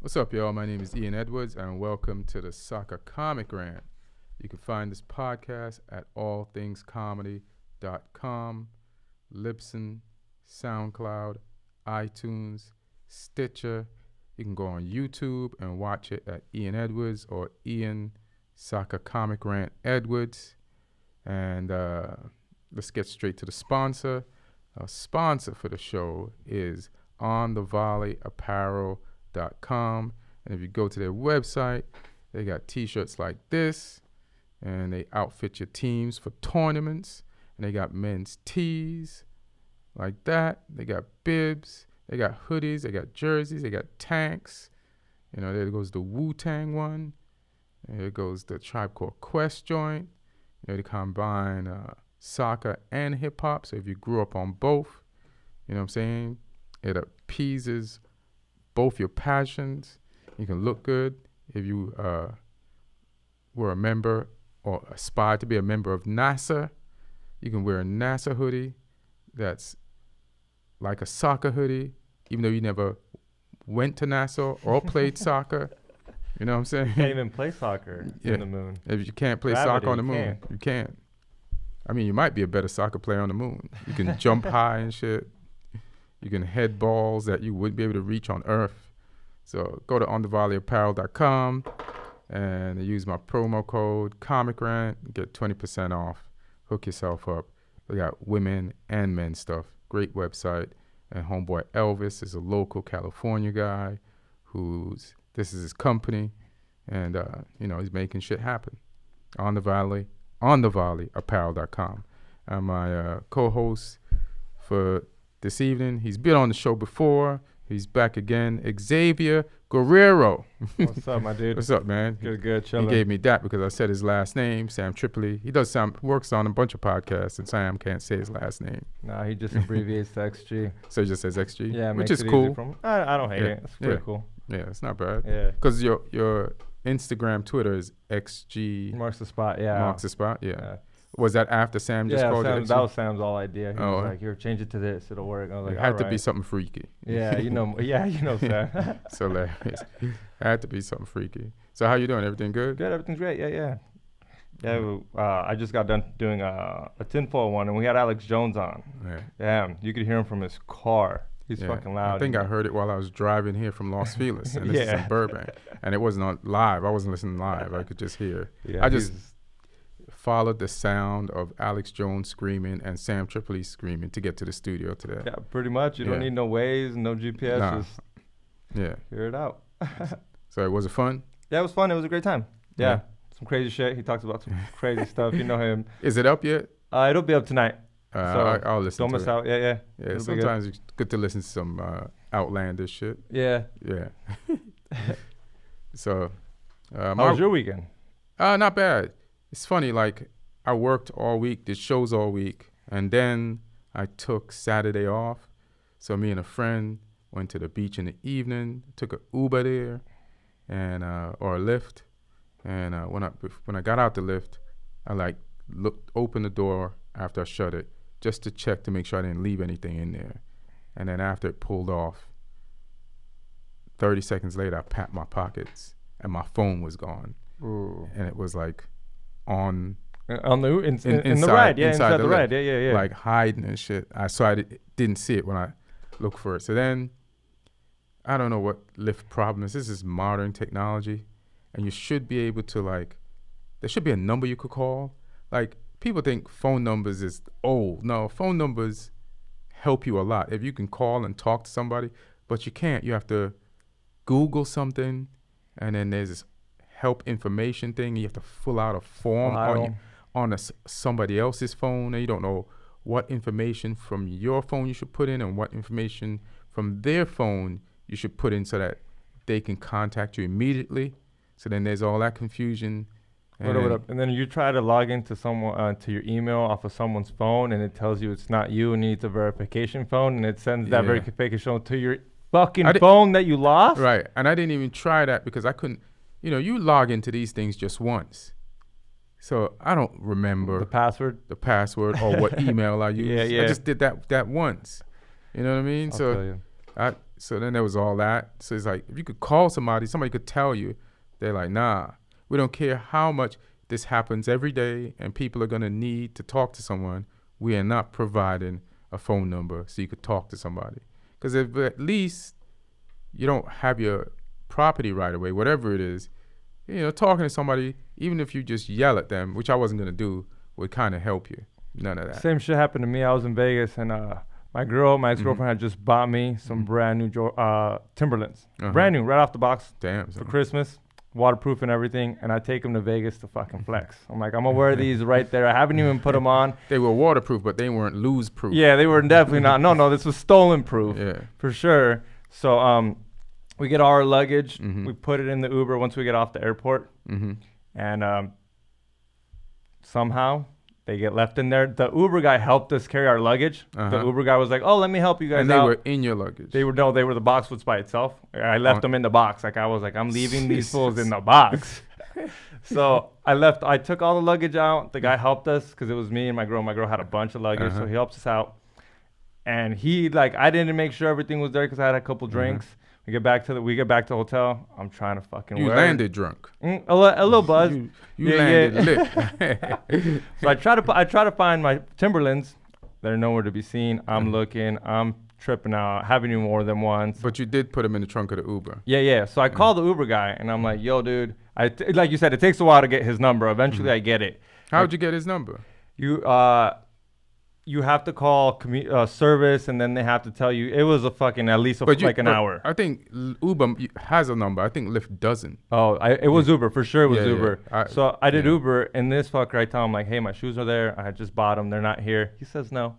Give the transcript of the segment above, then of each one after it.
What's up, y'all? My name is Ian Edwards, and welcome to the Soccer Comic Rant. You can find this podcast at allthingscomedy.com, Libsyn, SoundCloud, iTunes, Stitcher. You can go on YouTube and watch it at Ian Edwards or Ian Soccer Comic Rant Edwards. And let's get straight to the sponsor. Our sponsor for the show is onthevolleyapparel.com. And if you go to their website, they got t-shirts like this, and they outfit your teams for tournaments. And they got men's tees like that. They got bibs, they got hoodies, they got jerseys, they got tanks. You know, there goes the Wu-Tang one. And there goes the Tribe Called Quest joint. You know, they combine soccer and hip-hop. So if you grew up on both, you know what I'm saying, it appeases both your passions. You can look good. If you were a member or aspired to be a member of NASA, you can wear a NASA hoodie that's like a soccer hoodie, even though you never went to NASA or played soccer. You know what I'm saying? You can't even play soccer in the moon. If you can't play soccer on the moon, you can't. I mean, you might be a better soccer player on the moon. You can jump high and shit. You can head balls that you wouldn't be able to reach on Earth. So go to onthevolleyapparel.com and use my promo code Comic Rant, get 20% off. Hook yourself up. We got women and men stuff. Great website. And homeboy Elvis is a local California guy this is his company, and you know, he's making shit happen. onthevolleyapparel.com. And my co-host for this evening, he's been on the show before. He's back again, Xavier Guerrero. What's up, my dude? What's up, man? Good, chilling. He gave me that because I said his last name, Sam Tripoli. He works on a bunch of podcasts, and Sam can't say his last name. Nah, he just abbreviates to XG. So he just says XG? Yeah, which is cool. I don't hate it. It's pretty cool. Yeah, it's not bad. Yeah. Because your Instagram, Twitter is XG. Marks the spot, yeah. Marks the spot, yeah. Was that after Sam just called it? That was Sam's all idea. He was like, here, change it to this. It'll work. I was like, it had to be something freaky. Yeah, you know Sam. It's hilarious. It had to be something freaky. So how you doing? Everything good? Good, everything's great. Yeah. I just got done doing a tinfoil one, and we had Alex Jones on. Yeah, you could hear him from his car. He's fucking loud. I think I heard it while I was driving here from Los Feliz, and this is in Burbank. And it wasn't on live. I wasn't listening live. I could just hear. Yeah, I just followed the sound of Alex Jones screaming and Sam Tripoli screaming to get to the studio today. Yeah, pretty much. You don't need no Waze, no GPS. Nah. Just hear it out. So was it fun? Yeah, it was fun. It was a great time. Yeah. Some crazy shit. He talks about some crazy stuff. You know him. Is it up yet? It'll be up tonight. So I'll listen don't to miss it. out. Yeah. Sometimes it's good to listen to some outlandish shit. Yeah. So how was your weekend? Not bad. It's funny, like I worked all week, did shows all week, and then I took Saturday off. So me and a friend went to the beach in the evening, took an Uber there, and or a Lyft. And when I got out the Lyft, I opened the door after I shut it, just to check to make sure I didn't leave anything in there. And then after it pulled off, 30 seconds later, I pat my pockets, and my phone was gone. Ooh. And it was like in the ride, inside the ride, yeah, like hiding and shit. So I didn't see it when I looked for it. So then, I don't know what Lyft problem is. This is modern technology, and you should be able to there should be a number you could call. Like people think phone numbers is old. No, phone numbers help you a lot if you can call and talk to somebody, but you can't. You have to Google something, and then there's this help information thing. You have to fill out a form on somebody else's phone, and you don't know what information from your phone you should put in and what information from their phone you should put in so that they can contact you immediately. So then there's all that confusion. And then you try to log into someone to your email off of someone's phone, and it tells you it's not you and needs a verification phone, and it sends that verification to your fucking phone that you lost. Right, and I didn't even try that because I couldn't. You know, you log into these things just once, so I don't remember the password or what email I used. Yeah. I just did that once. You know what I mean? I'll tell you. So then there was all that. So it's like, if you could call somebody could tell you. They're like, nah, we don't care how much this happens every day and people are going to need to talk to someone. We are not providing a phone number so you could talk to somebody. Because if at least you don't have your property right away, whatever it is, talking to somebody, even if you just yell at them, which I wasn't going to do, would kind of help you. None of that. Same shit happened to me. I was in Vegas, and my ex-girlfriend had just bought me some brand new Timberlands. Brand new, right off the box. Damn. For Christmas. Waterproof and everything, and I take them to Vegas to fucking flex. I'm like, I'm gonna wear these right there. I haven't even put them on. They were waterproof, but they weren't lose proof. Yeah, they were definitely not. No, this was stolen proof. Yeah, for sure. So we get our luggage. We put it in the Uber once we get off the airport, and somehow they get left in there. The Uber guy helped us carry our luggage. The Uber guy was like, "Oh, let me help you guys out." And they were in your luggage. They were the box was by itself. I left them in the box. Like I was like, I'm leaving these fools in the box. So I took all the luggage out. The guy helped us because it was me and my girl. My girl had a bunch of luggage, so he helps us out. And I didn't make sure everything was there because I had a couple drinks. We get back to the hotel. I'm trying to fucking. You landed drunk. A little buzz. You landed lit. So I try to find my Timberlands. They're nowhere to be seen. I'm looking. I'm tripping out. Haven't even worn them once. But you did put them in the trunk of the Uber. Yeah. So I call the Uber guy and I'm like, "Yo, dude, like you said, it takes a while to get his number. Eventually, I get it." How'd you get his number? You have to call service, and then they have to tell you. It was a fucking at least an hour. I think Uber has a number. I think Lyft doesn't. Oh, it was Uber for sure. It was Uber. Yeah. So I did Uber, and this fucker, I tell him like, "Hey, my shoes are there. I had just bought them. They're not here." He says, "No."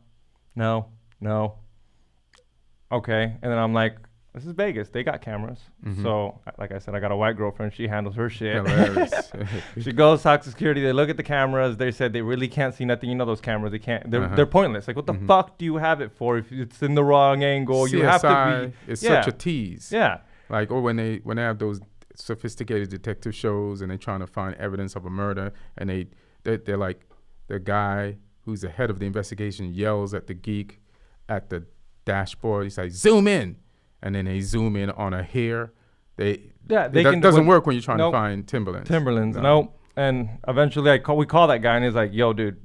Okay, and then I'm like, "This is Vegas. They got cameras." So, like I said, I got a white girlfriend. She handles her shit. Hilarious. She goes, talks to security. They look at the cameras. They said they really can't see nothing. You know those cameras. They can't. They're pointless. Like, what the fuck do you have it for if it's in the wrong angle? CSI you have to be. It's such a tease. Yeah. Like, or when they have those sophisticated detective shows and they're trying to find evidence of a murder, and they're like, the guy who's the head of the investigation yells at the geek at the dashboard. He's like, "Zoom in." And then they zoom in on a hair. Doesn't work when you're trying to find Timberlands. No. And eventually we call that guy and he's like, "Yo, dude,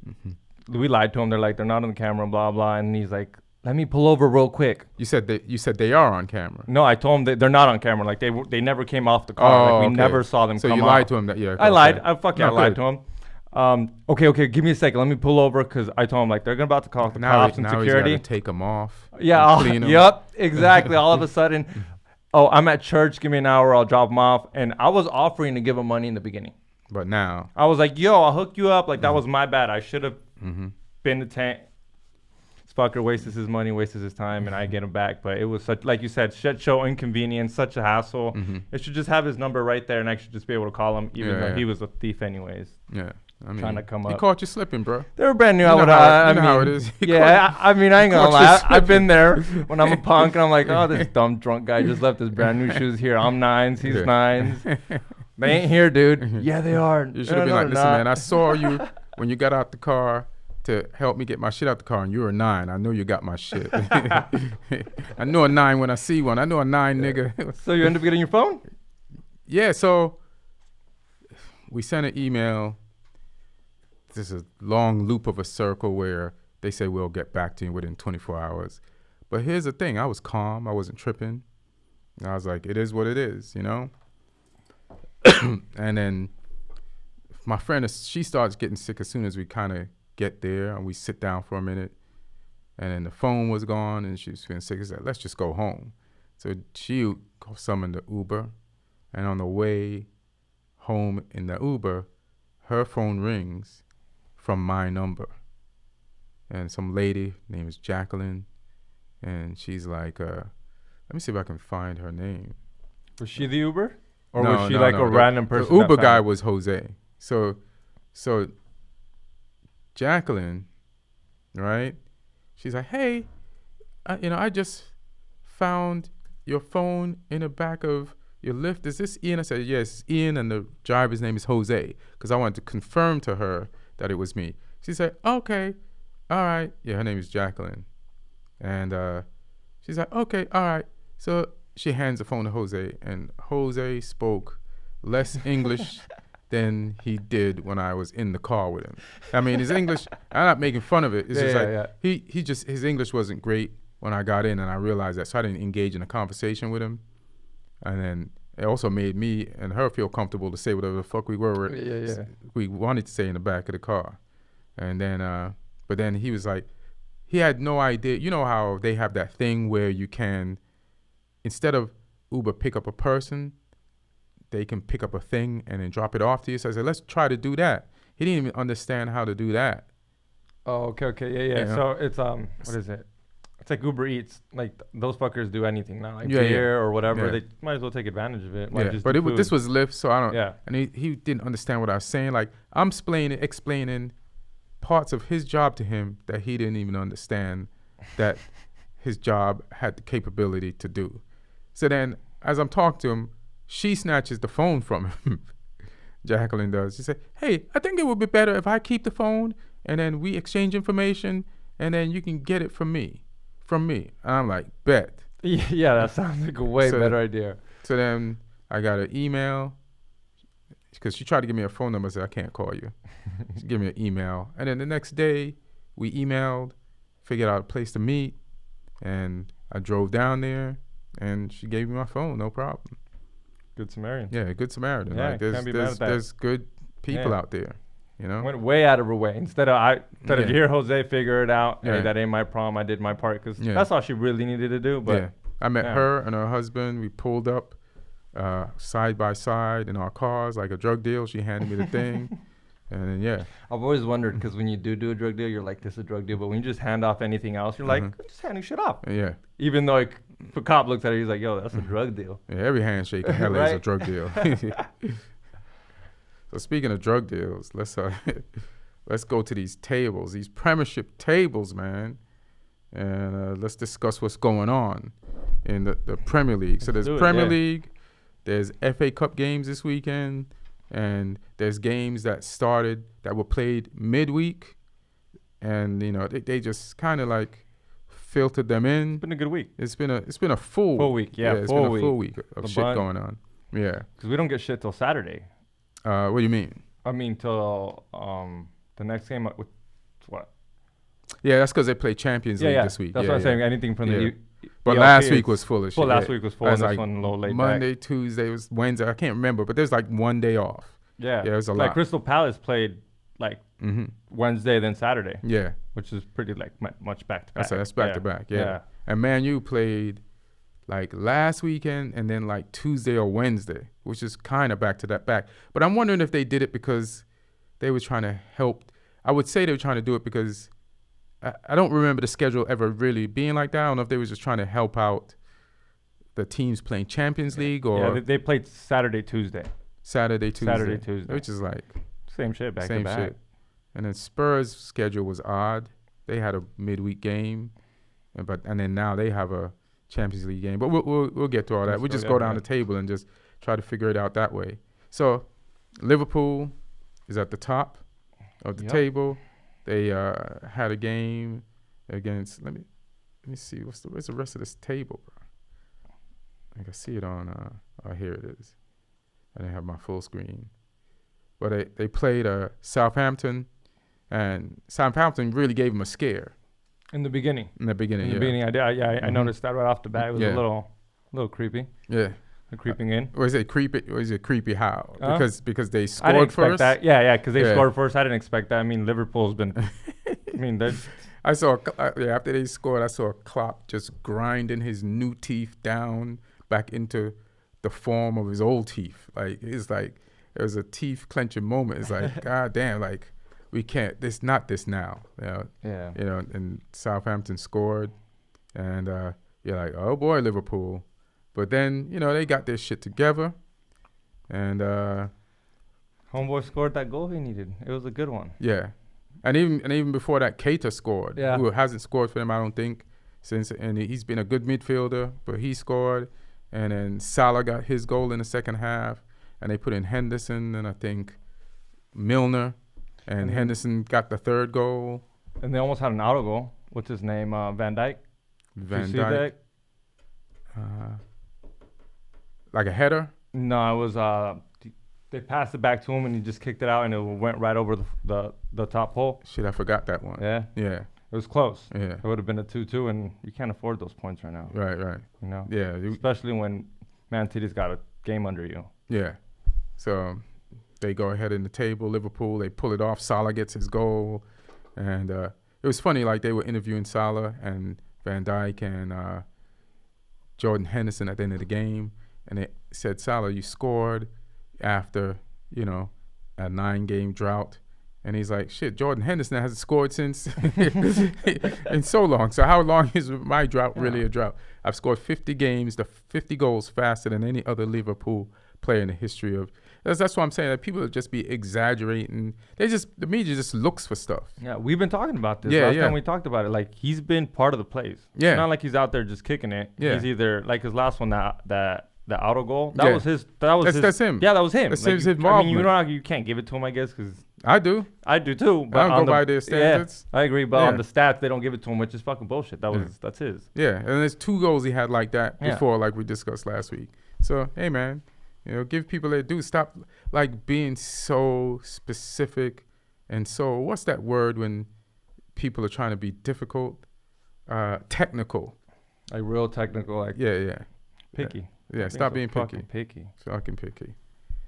we lied to him. They're like, they're not on the camera, blah, blah." And he's like, "Let me pull over real quick." You said they are on camera. No, I told him that they're not on camera. Like they never came off the car. Oh, we never saw them come off. So you lied to him I lied. I lied to him. Okay, give me a second. Let me pull over because I told him like they're about to call the cops and security. He's take them off. Yeah. Yep. Exactly. All of a sudden, I'm at church. Give me an hour. I'll drop them off. And I was offering to give him money in the beginning. But now I was like, "Yo, I'll hook you up." Like that was my bad. I should have been the tank. This fucker wastes his money, wastes his time, and I get him back. But it was such, like you said, shit show inconvenience, such a hassle. It should just have his number right there, and I should just be able to call him, even though he was a thief anyways. Yeah. I mean, trying to come up. He caught you slipping, bro. They were brand new. You know how it is. I mean, I ain't gonna lie. I've been there when I'm a punk and I'm like, "Oh, this dumb drunk guy just left his brand new shoes here. I'm 9s, he's 9s. They ain't here, dude." "Yeah, they are." You should have been like, "Listen, man, I saw you when you got out the car to help me get my shit out the car, and you were 9. I know you got my shit." I know a 9 when I see one. I know a 9, nigga. So you end up getting your phone? Yeah. So we sent an email. This is a long loop of a circle where they say we'll get back to you within 24 hours. But here's the thing. I was calm. I wasn't tripping. And I was like, it is what it is, you know? And then my friend, she starts getting sick as soon as we kind of get there, and we sit down for a minute. And then the phone was gone, and she was feeling sick. She said, "Let's just go home." So she summoned the Uber. And on the way home in the Uber, her phone rings from my number, and some lady named is Jacqueline, and she's like, let me see if I can find her name. Was she the Uber, or was she a random person? The Uber guy was Jose. So Jacqueline, right? She's like, "Hey, I just found your phone in the back of your Lyft. Is this Ian?" I said, "Yes, it's Ian, and the driver's name is Jose," because I wanted to confirm to her that it was me. She said, "Okay, all right." Yeah, her name is Jacqueline. And she's like, "Okay, all right. So she hands the phone to Jose, and Jose spoke less English than he did when I was in the car with him. I mean, his English, I'm not making fun of it. It's just he just, his English wasn't great when I got in, and I realized that, so I didn't engage in a conversation with him. And then it also made me and her feel comfortable to say whatever the fuck we wanted to say in the back of the car. And then, but then he was like, he had no idea. You know how they have that thing where you can, instead of Uber pick up a person, they can pick up a thing and then drop it off to you. So I said, let's try to do that. He didn't even understand how to do that. Oh, okay. Yeah. You know? So it's, what is it? It's like Uber Eats. Like those fuckers do anything now, like beer or whatever. They might as well take advantage of it. But this was Lyft, so I don't. Yeah. And he didn't understand what I was saying. Like I'm explaining parts of his job to him that he didn't even understand that his job had the capability to do. So then, as I'm talking to him, she snatches the phone from him. Jacqueline does. She said, "Hey, I think it would be better if I keep the phone and then we exchange information and then you can get it from me." And I'm like, bet. Yeah, that sounds like a way better idea. So then I got an email because she tried to give me a phone number. I said, I can't call you. She gave me an email. And then the next day we emailed, figured out a place to meet, and I drove down there and she gave me my phone, no problem. Good Samaritan. Yeah, good Samaritan. Yeah, can't be mad at that. There's good people out there. You know, went way out of her way. Instead of you hear Jose figure it out, hey, that ain't my problem. I did my part because that's all she really needed to do. But I met her and her husband. We pulled up side by side in our cars like a drug deal. She handed me the thing, and then I've always wondered because when you do a drug deal, you're like, this is a drug deal. But when you just hand off anything else, you're like, just handing shit off. Yeah. Even though if a cop looks at it, he's like, yo, that's a drug deal. Yeah, every handshake in LA is a drug deal. So speaking of drug deals, let's go to these tables, these Premiership tables, man, and let's discuss what's going on in the Premier League. So there's Premier League, there's FA Cup games this weekend, and there's games that were played midweek, and you know they just kind of like filtered them in. It's been a good week. It's been a full week. It's been a full week of shit going on. Yeah, because we don't get shit till Saturday. What do you mean? I mean till the next game with what? Yeah, that's because they play Champions League this week. That's what I'm saying. Anything from the but last week was full of shit. Last week was full. And this one a little late Monday, back. Tuesday was Wednesday. I can't remember, but there's like one day off. Yeah, it was a lot. Like Crystal Palace played like Wednesday then Saturday. Yeah, which is pretty like much back to back. That's back to back. Yeah, and Man U played like last weekend and then like Tuesday or Wednesday, which is kind of back to that back. But I'm wondering if they did it because they were trying to help. I would say they were trying to do it because I don't remember the schedule ever really being like that. I don't know if they were just trying to help out the teams playing Champions League or... Yeah, they played Saturday, Tuesday, which is like... Same shit back to back. Same shit. And then Spurs' schedule was odd. They had a midweek game, and then now they have a Champions League game, but we'll get to all that. We'll just go down the table and just try to figure it out that way. So Liverpool is at the top of the table. They had a game against. Let me see where's the rest of this table, bro? I can see it on. Here it is. I didn't have my full screen, but they played Southampton, and Southampton really gave them a scare. In the beginning, I did. I noticed that right off the bat. It was a little creepy. Yeah, creeping in. Was it creepy? Was it creepy? How? Because they scored I didn't expect first. That. Yeah, because they scored first. I didn't expect that. I mean, Liverpool's been. I mean, I saw. After they scored, I saw Klopp just grinding his new teeth down back into the form of his old teeth. Like it's like it was a teeth clenching moment. It's like God damn, like. We can't. Not this now. You know, and Southampton scored, and you're like, oh boy, Liverpool. But then they got their shit together, and homeboy scored that goal he needed. It was a good one. Yeah, and even before that, Keita scored. Yeah, who hasn't scored for them, I don't think, since. And he's been a good midfielder, but he scored, and then Salah got his goal in the second half, and they put in Henderson and I think Milner. And Henderson got the third goal. And they almost had an auto goal. What's his name? Van Dijk. Van Dijk. Like a header? No, it was they passed it back to him and he just kicked it out and it went right over the top pole. Shit, I forgot that one. Yeah. Yeah. It was close. Yeah. It would have been a 2-2 and you can't afford those points right now. Right. You know? Yeah. Especially when Man City's got a game under you. Yeah. So they go ahead in the table. Liverpool, they pull it off. Salah gets his goal. And it was funny, like they were interviewing Salah and Van Dijk and Jordan Henderson at the end of the game. And they said, Salah, you scored after, you know, a 9-game drought. And he's like, shit, Jordan Henderson hasn't scored since in so long. So how long is my drought really a drought? I've scored 50 games, 50 goals faster than any other Liverpool player in the history of. That's what I'm saying. That people just be exaggerating. The media just looks for stuff. Yeah, we've been talking about this. Last time we talked about it, like he's been part of the plays. Yeah, it's not like he's out there just kicking it. Yeah, he's either like his last one the auto goal. That was his. That's him. Yeah, that was him. That's his involvement. I mean, you can't give it to him, I guess, because I do too. But I don't go by their standards. Yeah, I agree, but on the stats, they don't give it to him, which is fucking bullshit. That's his. Yeah, and there's 2 goals he had like that before, like we discussed last week. So hey, man, you know, give people their due. Stop like being so specific and so what's that word when people are trying to be difficult? Technical. Like real technical. Like picky. Yeah, stop being picky. Fucking picky.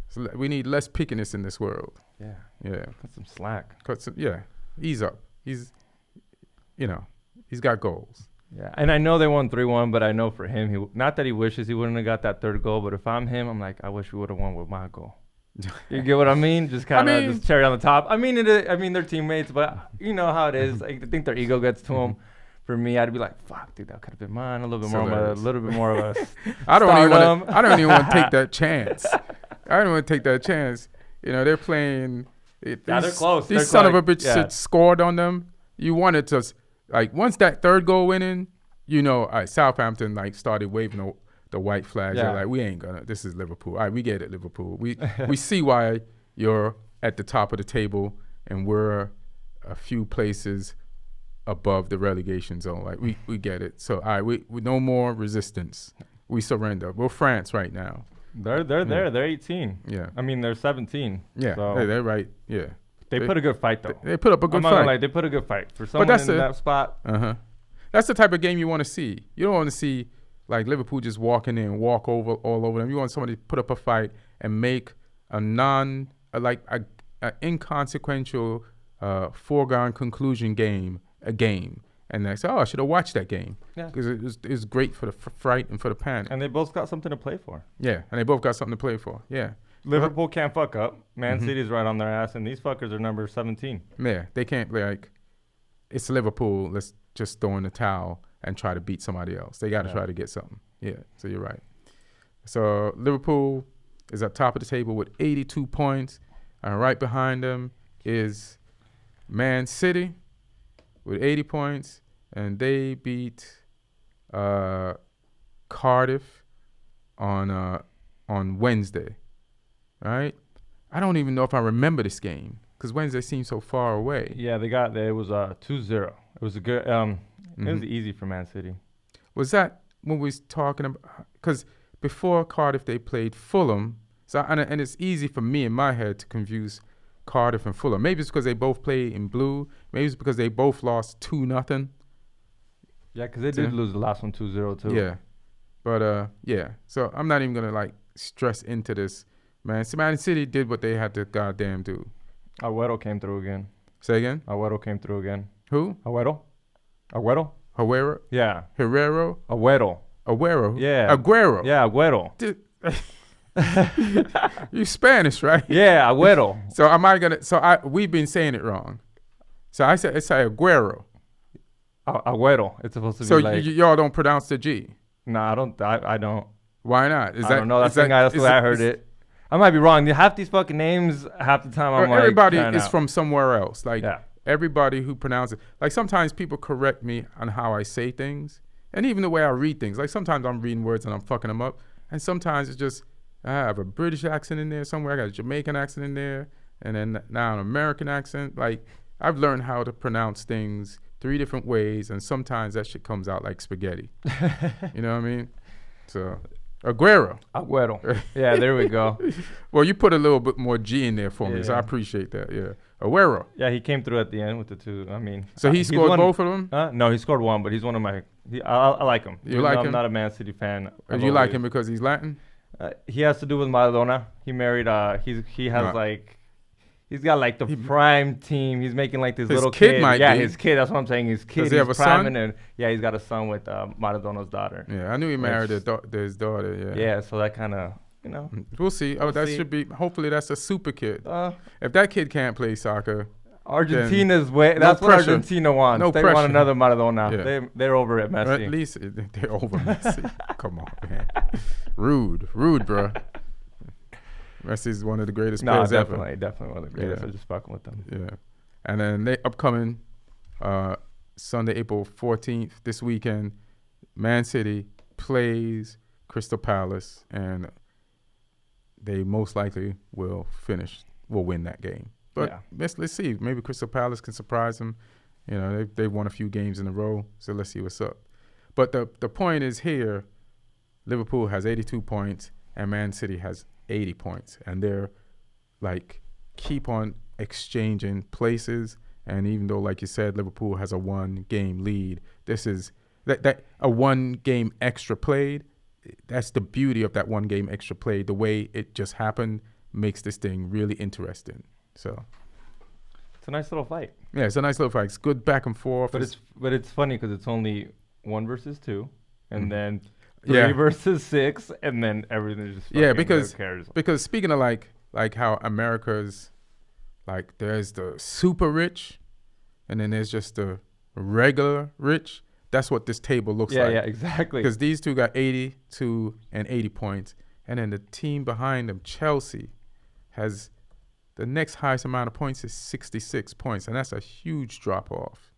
So we need less pickiness in this world. Yeah. Cut some slack. Ease up. He's got goals. Yeah, and I know they won 3-1, but I know for him, not that he wishes he wouldn't have got that 3rd goal, but if I'm him, I'm like, I wish we would have won with my goal. You get what I mean? Just kind of just cherry on the top. I mean, they're teammates, but you know how it is. I think their ego gets to them. For me, I'd be like, "Fuck, dude, that could have been mine." A little bit more of a. I don't even want to take that chance. I don't want to take that chance. You know, they're playing. They're close. These son of a bitch scored on them. You wanted to, like, once that 3rd goal went in, you know, Southampton like started waving the white flags. They're like, we ain't gonna. This is Liverpool. All right, we get it, Liverpool. We see why you're at the top of the table and we're a few places above the relegation zone. Like we get it. So all right, we no more resistance. We surrender. We're France right now. They're there. They're 18. Yeah. I mean they're 17. Yeah. So they're right. Yeah. They put a good fight though. They put up a good fight. Like they put a good fight for someone in that spot. That's the type of game you want to see. You don't want to see like Liverpool just walking in and walk all over them. You want somebody to put up a fight and make a inconsequential foregone conclusion game a game, and they say, "Oh, I should have watched that game because it was great for the fright and for the panic." And they both got something to play for. Yeah, and they both got something to play for. Yeah, Liverpool can't fuck up. Man City's right on their ass, and these fuckers are number 17. Yeah, they can't play like it's Liverpool. Let's just throw in the towel and try to beat somebody else. They got to try to get something. Yeah, so you're right. So Liverpool is at top of the table with 82 points, and right behind them is Man City with 80 points, and they beat Cardiff on Wednesday, right? I don't even know if I remember this game because Wednesday seems so far away. Yeah, it was 2-0. It was a good. It was easy for Man City. Was that when we was talking about? Because before Cardiff, they played Fulham. So and it's easy for me in my head to confuse Cardiff and Fulham. Maybe it's because they both play in blue. Maybe it's because they both lost 2-0. Yeah, because they did lose the last one 2-0 too. Yeah, but So I'm not even gonna like stress into this, man. So Man City did what they had to goddamn do. Agüero came through again. Say again? Agüero came through again. Who? Agüero. Yeah. Herrero. Agüero. Yeah. Aguero. Yeah, Agüero. You Spanish, right? Yeah, Agüero. So we've been saying it wrong. So I say Aguero. Agüero. It's supposed to be so like. So y'all don't pronounce the G? No, I don't. I don't. Why not? I don't know. That's the way I heard it. I might be wrong. Half these fucking names, half the time I'm like. Everybody is from somewhere else. Like everybody who pronounces. Like sometimes people correct me on how I say things, and even the way I read things. Like sometimes I'm reading words and I'm fucking them up, and sometimes it's just. I have a British accent in there somewhere. I got a Jamaican accent in there. And then now an American accent. Like, I've learned how to pronounce things 3 different ways. And sometimes that shit comes out like spaghetti. You know what I mean? So, Aguero. Yeah, there we go. Well, you put a little bit more G in there for me, so I appreciate that. Yeah. Aguero. Yeah, he came through at the end with the 2. I mean, so he scored both of them? No, he scored 1, but he's one of my. I like him. You like him? I'm not a Man City fan. You like him because he's Latin? He has to do with Maradona. He married. He has like. He's got like the prime team. He's making like this little kid. His kid. That's what I'm saying. His kid. Does he have a son? And he's got a son with Maradona's daughter. Yeah, I knew he married his daughter. Yeah. Yeah, so that kind of, We'll see. Should be. Hopefully, that's a super kid. If that kid can't play soccer, Argentina's way. That's what Argentina wants. No they pressure. Want another Maradona. Yeah. They're over at Messi. Or at least they're over Messi. Come on, man. Rude, bro. Messi's one of the greatest players ever. Definitely one of the greatest. I'm just fucking with them. Yeah. And then they upcoming Sunday, April 14th, this weekend, Man City plays Crystal Palace, and they most likely will win that game. But let's see. Maybe Crystal Palace can surprise them. They've won a few games in a row, so let's see what's up. But the point is here, Liverpool has 82 points, and Man City has 80 points, and they're like keep on exchanging places. And even though, like you said, Liverpool has a 1-game lead, this is that a 1-game extra played. That's the beauty of that 1-game extra play. The way it just happened makes this thing really interesting. So it's a nice little fight. Yeah, it's a nice little fight. It's good back and forth. But it's funny because it's only 1 versus 2, and then 3 versus 6, and then everything is just because speaking of like how America's like there's the super rich, and then there's just the regular rich. That's what this table looks like. Yeah, exactly. Because these two got 82 and 80 points, and then the team behind them, Chelsea, has the next highest amount of points is 66 points, and that's a huge drop off.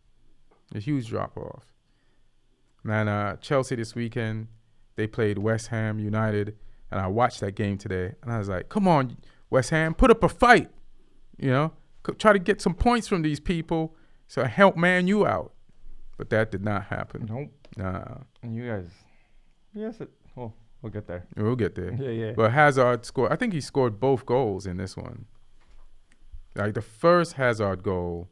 Man, Chelsea this weekend, they played West Ham United, and I watched that game today, and I was like, come on, West Ham, put up a fight. Try to get some points from these people so help Man U out. But that did not happen. Nope. Nah. And you guys, we'll get there. We'll get there. Yeah. But Hazard scored, I think he scored both goals in this one. Like the first Hazard goal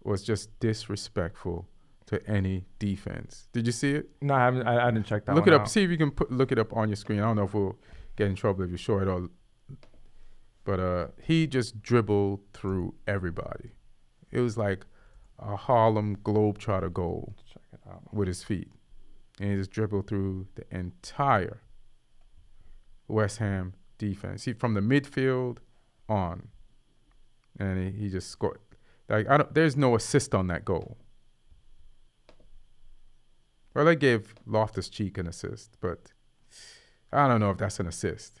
was just disrespectful to any defense. Did you see it? No, I didn't check that. Look it up. See if you can look it up on your screen. I don't know if we'll get in trouble if you show it all. But he just dribbled through everybody. It was like a Harlem Globetrotter goal. Check it out. With his feet. And he just dribbled through the entire West Ham defense. From the midfield on. And he just scored. There's no assist on that goal. Well, they gave Loftus-Cheek an assist, but I don't know if that's an assist.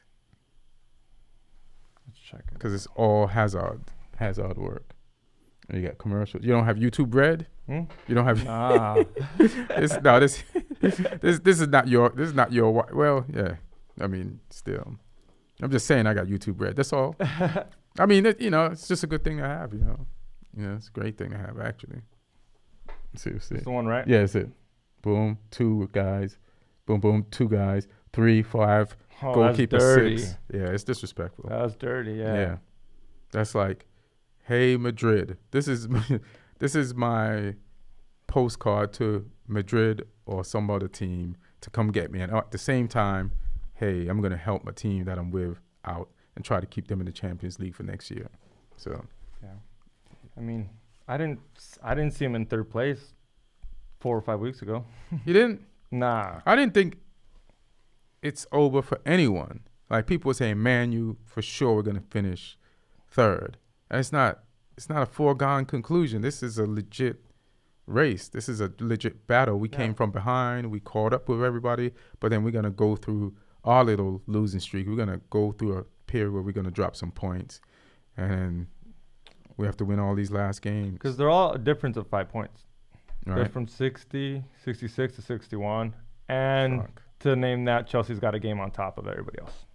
Let's check it. Because it's all Hazard work. And you got commercials. You don't have YouTube Red? You don't have. This is not your. Well, yeah. I mean, still, I'm just saying I got YouTube Red. That's all. I mean, it's just a good thing to have. It's a great thing to have actually. See. It's the one, right? Yeah, it's it. Boom, 2 guys. Boom, boom, 2 guys. 3, 5. Goalkeeper 6. Yeah, it's disrespectful. That was dirty. Yeah. That's like, hey Madrid, this is my postcard to Madrid or some other team to come get me, and at the same time, hey, I'm gonna help my team that I'm with out and try to keep them in the Champions League for next year. So. Yeah. I mean, I didn't see him in 3rd place 4 or 5 weeks ago. You didn't? Nah. I didn't think it's over for anyone. Like people were saying, Man U for sure we're gonna finish 3rd. And it's not a foregone conclusion. This is a legit race. This is a legit battle. We came from behind. We caught up with everybody, but then we're gonna go through our little losing streak. We're gonna go through a period where we're gonna drop some points, and then we have to win all these last games. Because they're all a difference of 5 points. Right. They're from 60, 66 to 61. And to name that, Chelsea's got a game on top of everybody else.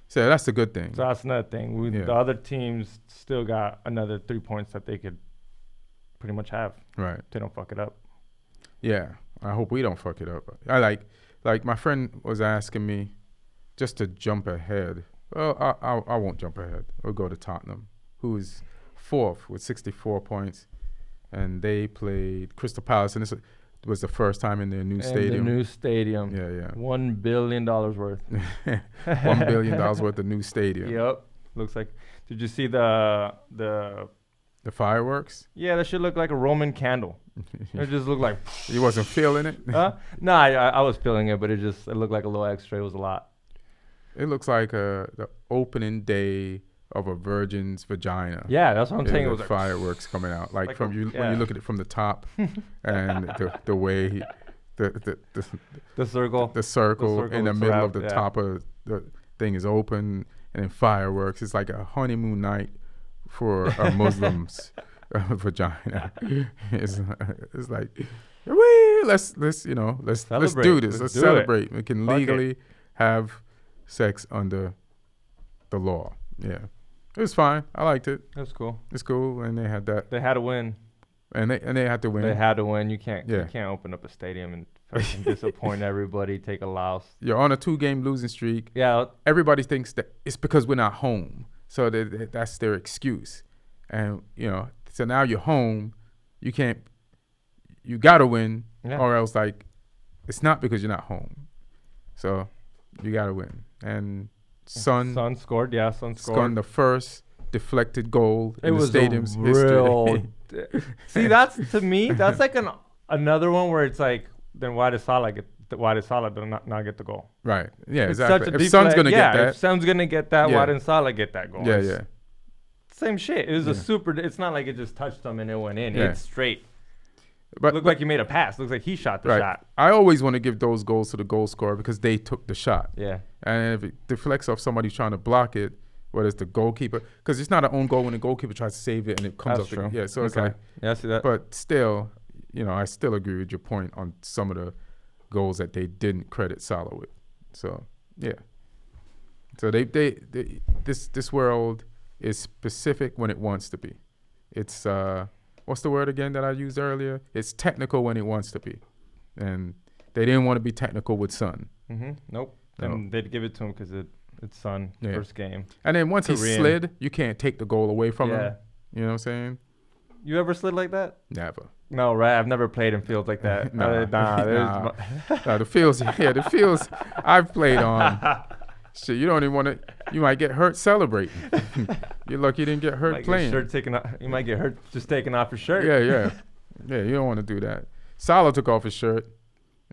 So that's a good thing. So that's another thing. The other teams still got another 3 points that they could pretty much have. Right. If they don't fuck it up. Yeah. I hope we don't fuck it up. I like my friend was asking me just to jump ahead. Well, I won't jump ahead. We'll go to Tottenham, who is 4th with 64 points, and they played Crystal Palace, and this was the first time in their new stadium. The new stadium. Yeah. $1 billion worth. $1 billion worth of new stadium. Yep. Looks like. Did you see the fireworks? Yeah, that should look like a Roman candle. It just looked like. You wasn't feeling it? Huh? No, I was feeling it, but it looked like a little extra. It was a lot. It looks like the opening day of a virgin's vagina. Yeah, that's what I'm saying. It was like fireworks coming out, like from you when you look at it from the top, and the way the circle in the middle of the top of the thing is open, and then fireworks. It's like a honeymoon night for a Muslim's vagina. It's like, let's do this. Let's celebrate. We can legally have sex under the law. Yeah. It was fine. I liked it. It was cool. It's cool, and they had that. They had to win. And they had to win. They had to win. You can't open up a stadium and fucking disappoint everybody, take a loss. You're on a 2-game losing streak. Yeah. Everybody thinks that it's because we're not home. So that's their excuse. And, so now you're home. You got to win, or else, it's not because you're not home. So you got to win. And Son scored. Yeah, Son scored the first deflected goal in the stadium's history. See, that's to me, that's like another one where it's like, then why does Salah not get the goal? Right. Yeah, it's exactly. If Son's gonna get that, if Son's gonna get that, why didn't Salah get that goal? Yeah. Same shit. It was a super. It's not like it just touched him and it went in. It's straight. But looked like he made a pass. Looks like he shot the shot. I always want to give those goals to the goal scorer because they took the shot. Yeah. And if it deflects off somebody trying to block it, whether it's the goalkeeper, because it's not an own goal when the goalkeeper tries to save it and it comes That's up. True. So it's like, I see that. But still, I still agree with your point on some of the goals that they didn't credit Salah with. So yeah. So this world is specific when it wants to be. It's what's the word again that I used earlier? It's technical when it wants to be, and they didn't want to be technical with Son. Nope. And they'd give it to him because it's Son, first game. And then once he slid, you can't take the goal away from him. You know what I'm saying? You ever slid like that? Never. No, right? I've never played in fields like that. Nah. The fields I've played on. Shit, you don't even want to. You might get hurt celebrating. You're lucky you didn't get hurt playing. You might get hurt just taking off your shirt. Yeah. You don't want to do that. Salah took off his shirt.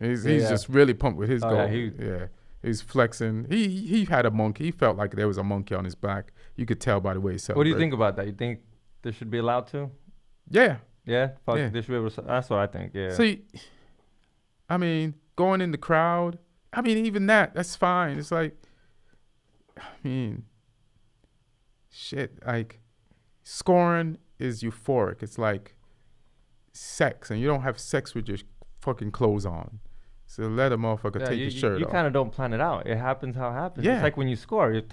He's just really pumped with his goal. He's flexing. He had a monkey. He felt like there was a monkey on his back. You could tell by the way he celebrated. What do you think about that? You think they should be allowed to? Yeah. Yeah? They should be able to. That's what I think, yeah. See, I mean, going in the crowd, even that's fine. It's like, shit, like, scoring is euphoric. It's like sex, and you don't have sex with your fucking clothes on. So let a motherfucker take your shirt off. You kind of don't plan it out. It happens how it happens. Yeah. It's like when you score. If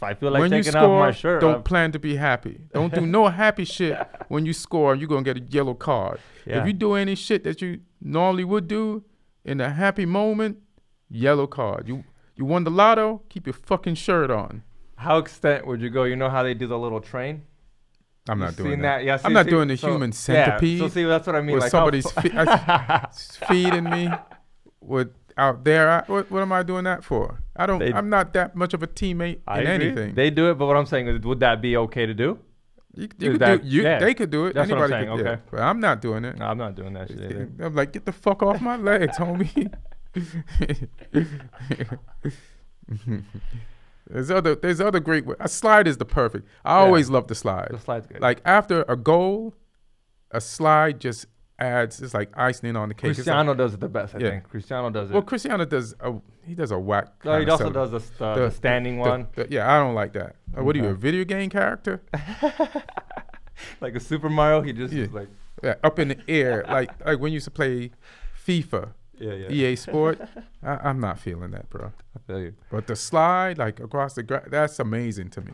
I feel like taking off my shirt. Don't plan to be happy. Don't do no happy shit when you score. You're going to get a yellow card. Yeah. If you do any shit that you normally would do in a happy moment, yellow card. You won the lotto, keep your fucking shirt on. How extent would you go? You know how they do the little train? I'm not doing that. Yeah, I'm not doing the human centipede. So see, that's what I mean. Where like somebody's feeding me out there. What am I doing that for? I'm not that much of a teammate in anything. They do it, but what I'm saying is, would that be okay to do? They could do it. That's Anybody what I'm saying. could, okay. But I'm not doing it. No, I'm not doing that shit either. I'm like, get the fuck off my legs, homie. There's other great ways. A slide is the perfect. I always love the slide. The slide's good. Like after a goal, a slide just adds. It's like icing on the cake. Cristiano does it the best. I think Cristiano does it. Well, Cristiano does a whack. No, he also does the standing one. I don't like that. What are you, a video game character? Like a Super Mario, he just is like up in the air, like when you used to play FIFA. EA Sport. I'm not feeling that, bro. I feel you. But the slide, like across the grass, that's amazing to me.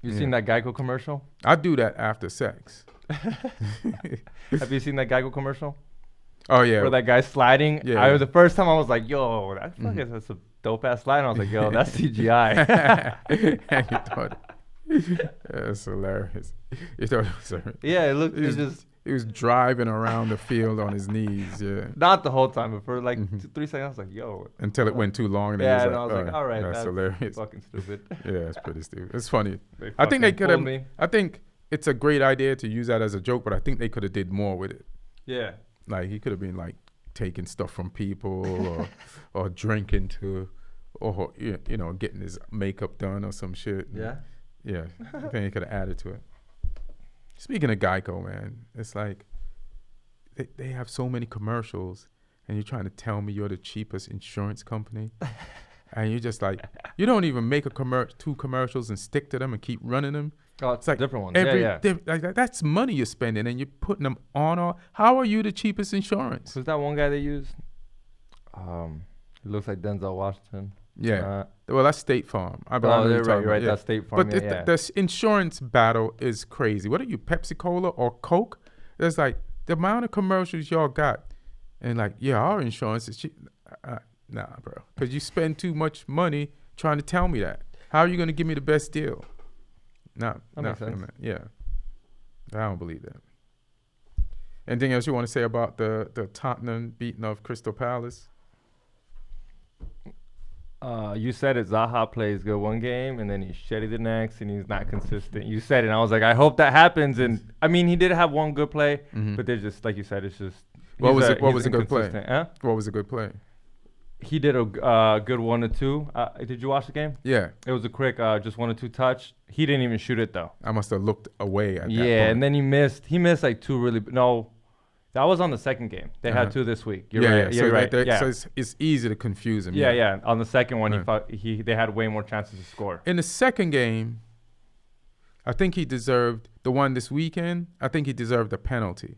You seen that Geico commercial? I do that after sex. Have you seen that Geico commercial? Oh yeah. Where that guy's sliding. Yeah. The first time I was like, yo, that's a dope ass slide. And I was like, yo, that's CGI. And you thought, that's hilarious. You thought it was yeah, it looked. He was driving around the field on his knees. Yeah. Not the whole time, but for like 3 seconds, I was like, yo. Until it went too long. And yeah, and I was like, all right, that's hilarious. Fucking stupid. Yeah, it's pretty stupid. It's funny. I think they could have. I think it's a great idea to use that as a joke, but I think they could have did more with it. Yeah. Like he could have been like taking stuff from people or drinking or getting his makeup done or some shit. Yeah. Yeah. I think they could have added to it. Speaking of Geico, man, it's like they have so many commercials, and you're trying to tell me you're the cheapest insurance company, and you're just like, you don't even make two commercials and stick to them and keep running them. Oh, it's like different ones. Like that's money you're spending, and you're putting them on. How are you the cheapest insurance? Who's that one guy they used? It looks like Denzel Washington. Yeah. Well, that's State Farm. You're right. Yeah. That's State Farm. But the insurance battle is crazy. What are you, Pepsi Cola or Coke? There's like the amount of commercials y'all got, and like, yeah, our insurance is cheap. Nah, bro, because you spend too much money trying to tell me that. How are you going to give me the best deal? That makes sense. Yeah, I don't believe that. Anything else you want to say about the Tottenham beating of Crystal Palace? You said it. Zaha plays good one game, and then he's shitty the next, and he's not consistent. You said it, and I was like, I hope that happens. And I mean, he did have one good play, but they're just like you said, it's just. What was a good play? Huh? What was a good play? He did a good 1 or 2. Did you watch the game? Yeah. It was a quick, just 1 or 2 touch. He didn't even shoot it though. I must have looked away at that point. Yeah, and then he missed like 2 really. No. That was on the second game. They had 2 this week. You're right. Yeah, you're right. So it's easy to confuse him. Yeah. On the second one, they had way more chances to score. In the second game, I think he deserved the one this weekend. I think he deserved a penalty.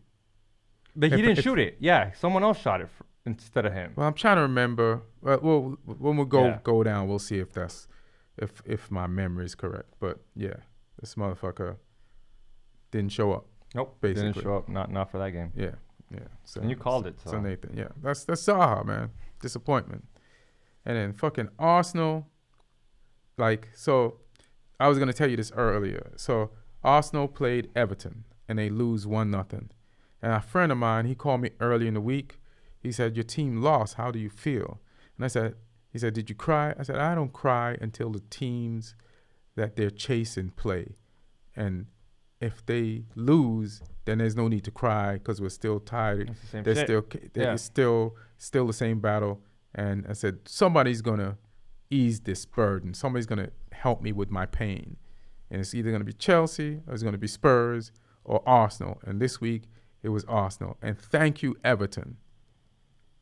But he didn't shoot it. Yeah, someone else shot it instead of him. Well, I'm trying to remember. Well, when we go down, we'll see if my memory is correct. But yeah, this motherfucker didn't show up. Nope, basically didn't show up. Not for that game. Yeah. So, and you called it. So Nathan, yeah, that's Zaha, man. Disappointment. And then fucking Arsenal. So I was gonna tell you this earlier. So Arsenal played Everton and they lose 1-0. And a friend of mine, he called me early in the week. He said, "Your team lost. How do you feel?" And he said, "Did you cry?" I said, "I don't cry until the teams that they're chasing play, and if they lose, then there's no need to cry because we're still tired. It's still the same battle." And I said, somebody's gonna ease this burden. Somebody's gonna help me with my pain, and it's either gonna be Chelsea or it's gonna be Spurs or Arsenal. And this week it was Arsenal. And thank you, Everton,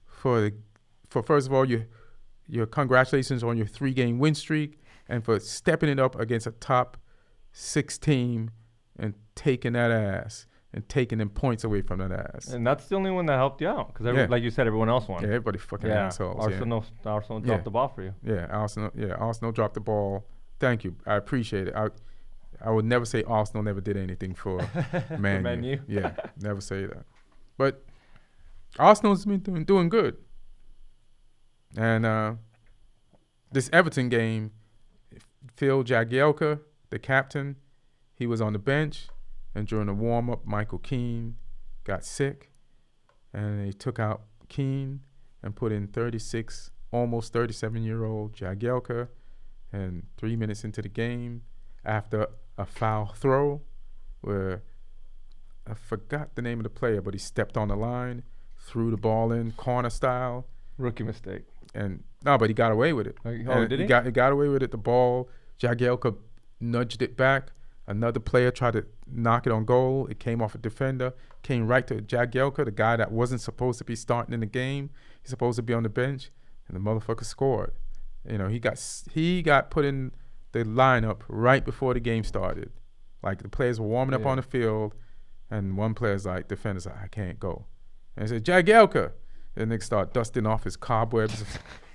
for first of all your congratulations on your 3-game win streak, and for stepping it up against a top 6 team and taking that ass and taking them points away from that ass. And that's the only one that helped you out because, like you said, everyone else won. Yeah, everybody fucking assholes. Arsenal dropped the ball for you. Yeah, Arsenal dropped the ball. Thank you. I appreciate it. I would never say Arsenal never did anything for Man U. Yeah, never say that. But Arsenal's been doing good. And this Everton game, Phil Jagielka, the captain, he was on the bench, and during the warm-up, Michael Keane got sick, and they took out Keane and put in 36, almost 37-year-old Jagielka. And 3 minutes into the game, after a foul throw, where I forgot the name of the player, but he stepped on the line, threw the ball in corner style. Rookie mistake. And but he got away with it. Did he? He got away with it. The ball, Jagielka nudged it back. Another player tried to knock it on goal. It came off a defender, came right to Jagielka, the guy that wasn't supposed to be starting in the game. He's supposed to be on the bench, and the motherfucker scored. You know, he got put in the lineup right before the game started. Like, the players were warming up on the field, and one player's like, defender's like, I can't go. And he said, Jagielka. And they start dusting off his cobwebs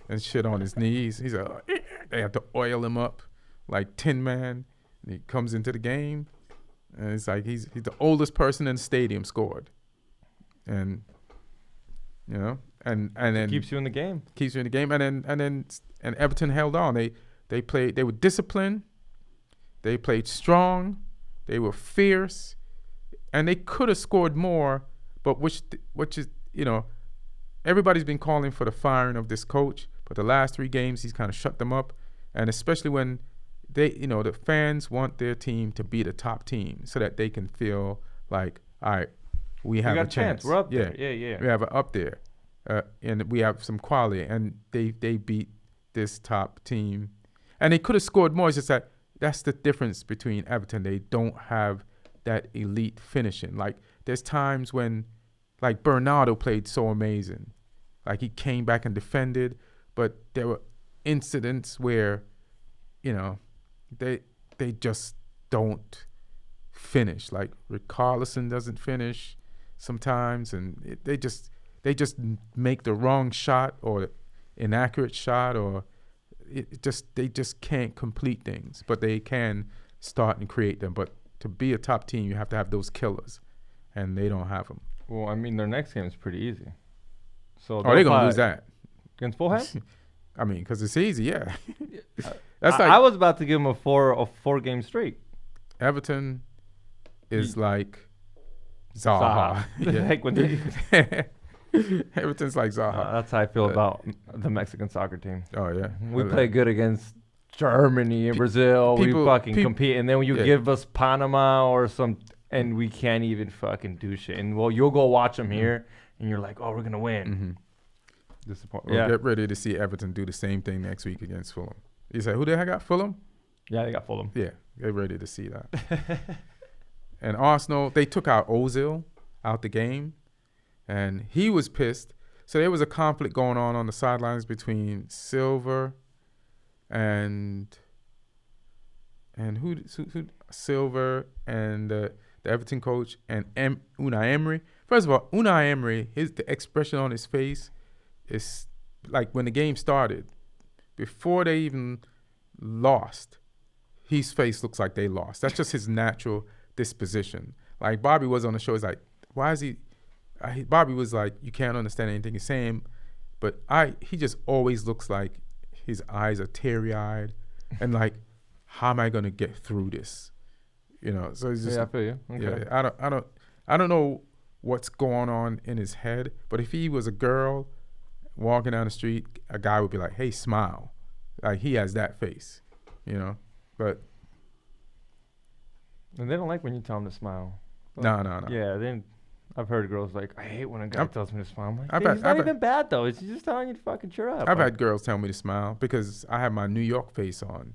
and shit on his knees. He's like, they have to oil him up like Tin Man. And he comes into the game, and it's like he's the oldest person in the stadium scored. And you know, and then keeps you in the game. Keeps you in the game, and Everton held on. They played. They were disciplined. They played strong. They were fierce, and they could have scored more. But which is, you know, everybody's been calling for the firing of this coach. But the last 3 games, he's kind of shut them up, and especially when they, you know, the fans want their team to be the top team so that they can feel like, all right, we have a chance. We're up there. Yeah. We have it up there, and we have some quality. And they beat this top team, and they could have scored more. It's just that that's the difference between Everton. They don't have that elite finishing. Like there's times when, like Bernardo played so amazing, like he came back and defended, but there were incidents where, you know, they just don't finish. Like Richarlison doesn't finish sometimes, and they just make the wrong shot or inaccurate shot, or they just can't complete things. But they can start and create them. But to be a top team, you have to have those killers, and they don't have them. Well, I mean, their next game is pretty easy. So they're gonna lose that against Fulham. I mean, because it's easy, yeah. That's I was about to give them a 4-game streak. Everton is like Zaha. Yeah. Like when Everton's like Zaha. That's how I feel about the Mexican soccer team. Oh yeah, we play good against Germany and Brazil. We fucking compete, and then when you give us Panama or some, and we can't even fucking do shit. And well, you'll go watch them here, and you're like, oh, we're gonna win. Mm-hmm. Disappointing. Well, get ready to see Everton do the same thing next week against Fulham. You say, who the heck got Fulham? Yeah, they got Fulham. Yeah, get ready to see that. And Arsenal, they took out Ozil out the game, and he was pissed. So there was a conflict going on the sidelines between Silver and who Silver and the Everton coach and Unai Emery. First of all, Unai Emery, the expression on his face is like when the game started, before they even lost, his face looks like they lost. That's just his natural disposition. Like Bobby was on the show, he's like, why is he? Bobby was like, you can't understand anything he's saying, but he just always looks like his eyes are teary-eyed, and like, how am I gonna get through this? You know, so it's just, I feel you. Okay. Yeah, I don't know what's going on in his head, but if he was a girl walking down the street, a guy would be like, hey, smile. Like he has that face, you know. But and they don't like when you tell them to smile. No. Yeah, I've heard girls like, I hate when a guy tells me to smile. I'm like, it's not even bad though. It's just telling you to fucking cheer up. I've had girls tell me to smile because I have my New York face on,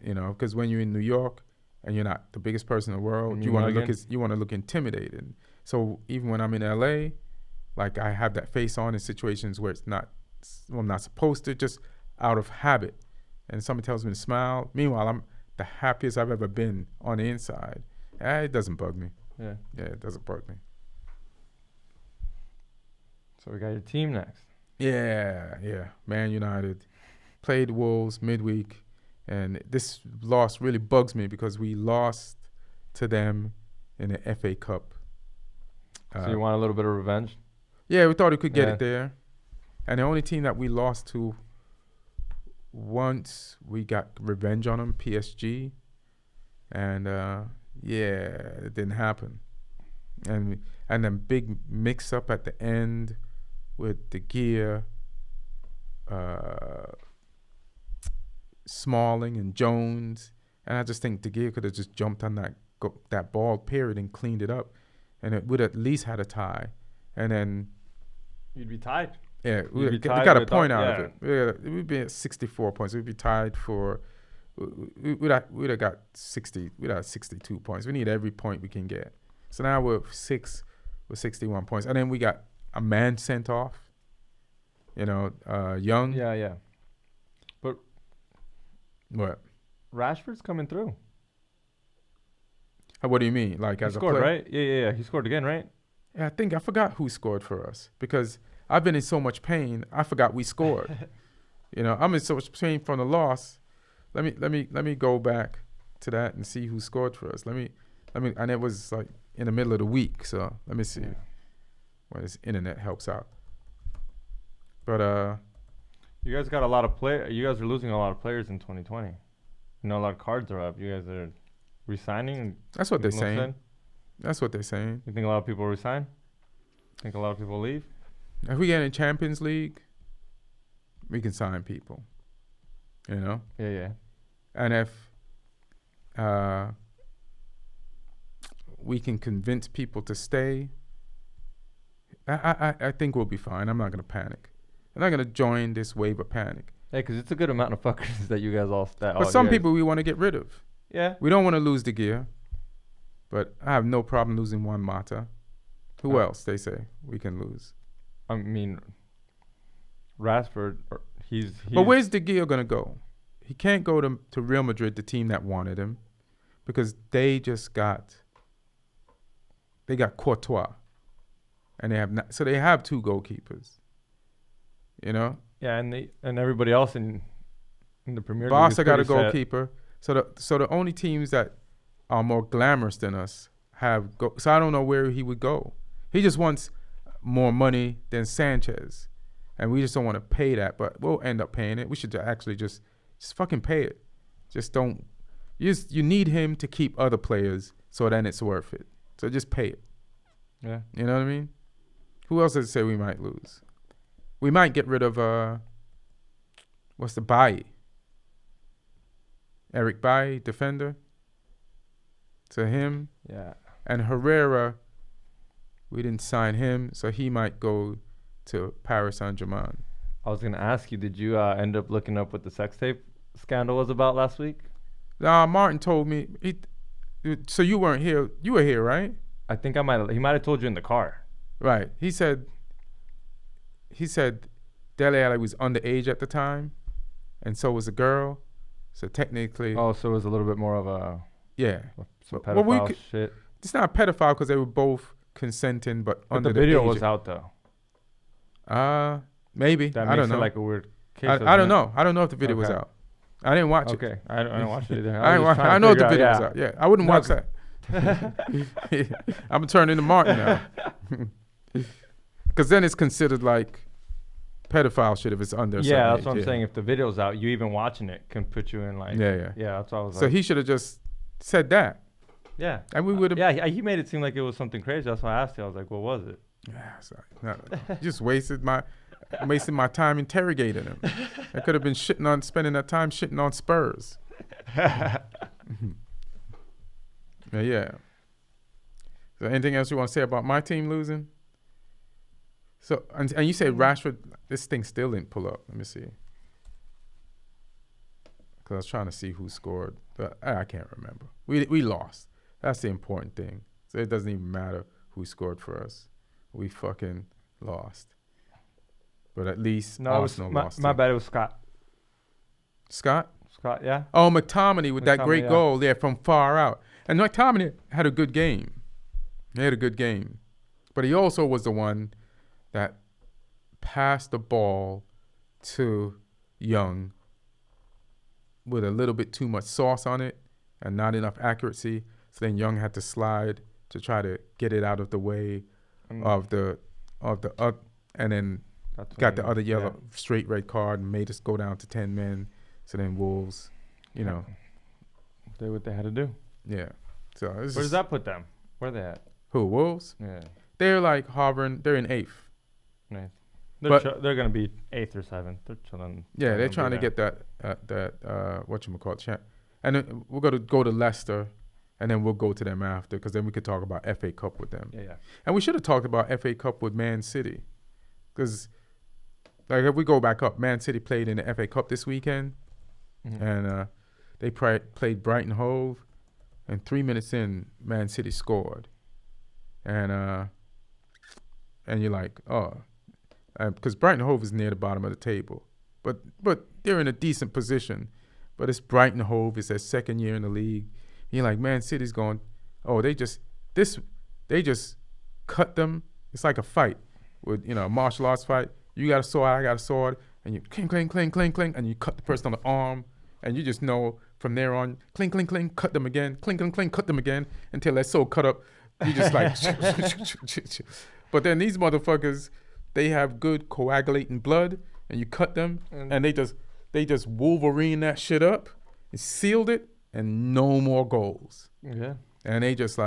you know. Because when you're in New York and you're not the biggest person in the world, you want to look intimidating. So even when I'm in LA, like I have that face on in situations where I'm not supposed to, just out of habit. And somebody tells me to smile. Meanwhile, I'm the happiest I've ever been on the inside. It doesn't bug me. Yeah, it doesn't bug me. So we got your team next. Yeah. Man United played Wolves midweek, and this loss really bugs me because we lost to them in the FA Cup. So you want a little bit of revenge? Yeah, we thought we could get it there. And the only team that we lost to once we got revenge on them, PSG. And, it didn't happen. And then big mix-up at the end with De Gea, Smalling, and Jones. And I just think De Gea could have just jumped on that ball, period, and cleaned it up. And it would at least had a tie. And then you'd be tied. Yeah, we got a point out of it. We'd be at 64 points. We'd be tied for. We'd have got 60. We'd have 62 points. We need every point we can get. So now we're 61 points, and then we got a man sent off. You know, Young. Yeah. But what? Rashford's coming through. What do you mean? Like, as a player? Right? Yeah. He scored again, right? Yeah, I forgot who scored for us because I've been in so much pain. I forgot we scored. You know, I'm in so much pain from the loss. Let me go back to that and see who scored for us. Let me, and it was like in the middle of the week. So let me see when this internet helps out. But you guys got a lot of You guys are losing a lot of players in 2020. A lot of cards are up. You guys are resigning. That's what they're saying. That's what they're saying. You think a lot of people resign? Think a lot of people leave? If we get in Champions League, we can sign people. Yeah. And if we can convince people to stay, I think we'll be fine. I'm not gonna panic. I'm not gonna join this wave of panic. Yeah, because it's a good amount of fuckers that you guys all. But some people we want to get rid of. Yeah. We don't want to lose De Gea, but I have no problem losing Juan Mata. Who else? They say we can lose. I mean, Rashford. He's. But where's De Gea gonna go? He can't go to Real Madrid, the team that wanted him, because they got Courtois, and they have 2 goalkeepers. Yeah, and everybody else in the Premier League. Barca got a goalkeeper. So the only teams that are more glamorous than us so I don't know where he would go. He just wants more money than Sanchez, and we just don't want to pay that. But we'll end up paying it. We should actually just fucking pay it. Just don't. You need him to keep other players, so then it's worth it. So just pay it. Yeah. You know what I mean? Who else does it say we might lose? We might get rid of what's the Bailly? Eric Bailly, defender. To him. Yeah. And Herrera, we didn't sign him, so he might go to Paris Saint-Germain. I was gonna ask you, did you end up looking up what the sex tape scandal was about last week? Martin told me. So you weren't here. You were here, right? I think he might have told you in the car. Right. He said Dele Alli was underage at the time, and so was the girl. So technically. Oh, so it was a little bit more of a. Yeah. Some pedophile shit. It's not pedophile because they were both consenting, but under the video was out though. Maybe. That I don't know. Like a weird case. I don't know. I don't know if the video was out. I didn't watch it. Okay, I didn't watch it either. I know if the video was out. Yeah, I wouldn't watch that. I'm turning into Martin now. Because then it's considered like pedophile shit if it's under. Yeah, that's what I'm saying. If the video's out, you even watching it can put you in like. Yeah. That's what I was like. So he should have just said that. Yeah. And we would have. Yeah, he made it seem like it was something crazy. That's why I asked you. I was like, what was it? Yeah, sorry. No. Just wasting my time interrogating him. I could have been spending that time shitting on Spurs. Yeah. So anything else you want to say about my team losing? So and you said Rashford, this thing still didn't pull up. Let me see. Because I was trying to see who scored, but I can't remember. We lost. That's the important thing. So it doesn't even matter who scored for us. We fucking lost. But at least Arsenal lost. My bad. It was Scott. Scott, yeah. Oh, McTominay with that great goal there from far out. And McTominay had a good game. He had a good game. But he also was the one that passed the ball to Young with a little bit too much sauce on it and not enough accuracy. So then Young had to slide to try to get it out of the way of the and then got the other yellow straight red card and made us go down to 10 men. So then Wolves, did what they had to do. Yeah. So where does that put them? Where are they at? Who, Wolves? Yeah. They're like hovering. They're in 8th. Nice. They're gonna be 8th or 7th. They're chilling. Yeah, they're trying to get that whatchamacallit, and then we're gonna go to Leicester, and then we'll go to them after, because then we could talk about FA Cup with them. Yeah. And we should have talked about FA Cup with Man City, because like if we go back up, Man City played in the FA Cup this weekend, and they played Brighton Hove, and 3 minutes in, Man City scored, and you're like, oh. Because Brighton Hove is near the bottom of the table, but they're in a decent position. But it's Brighton Hove. It's their second year in the league. And you're like, Man City's going, oh, they just cut them. It's like a fight with a martial arts fight. You got a sword, I got a sword, and you cling, cling, cling, cling, cling, and you cut the person on the arm, and you just know from there on, cling, cling, cling, cut them again, cling, cling, cling, cut them again, until they're so cut up, you just like. But then these motherfuckers. they have good coagulating blood, and you cut them, and they just Wolverine that shit up, and sealed it, and no more goals. Yeah. And they just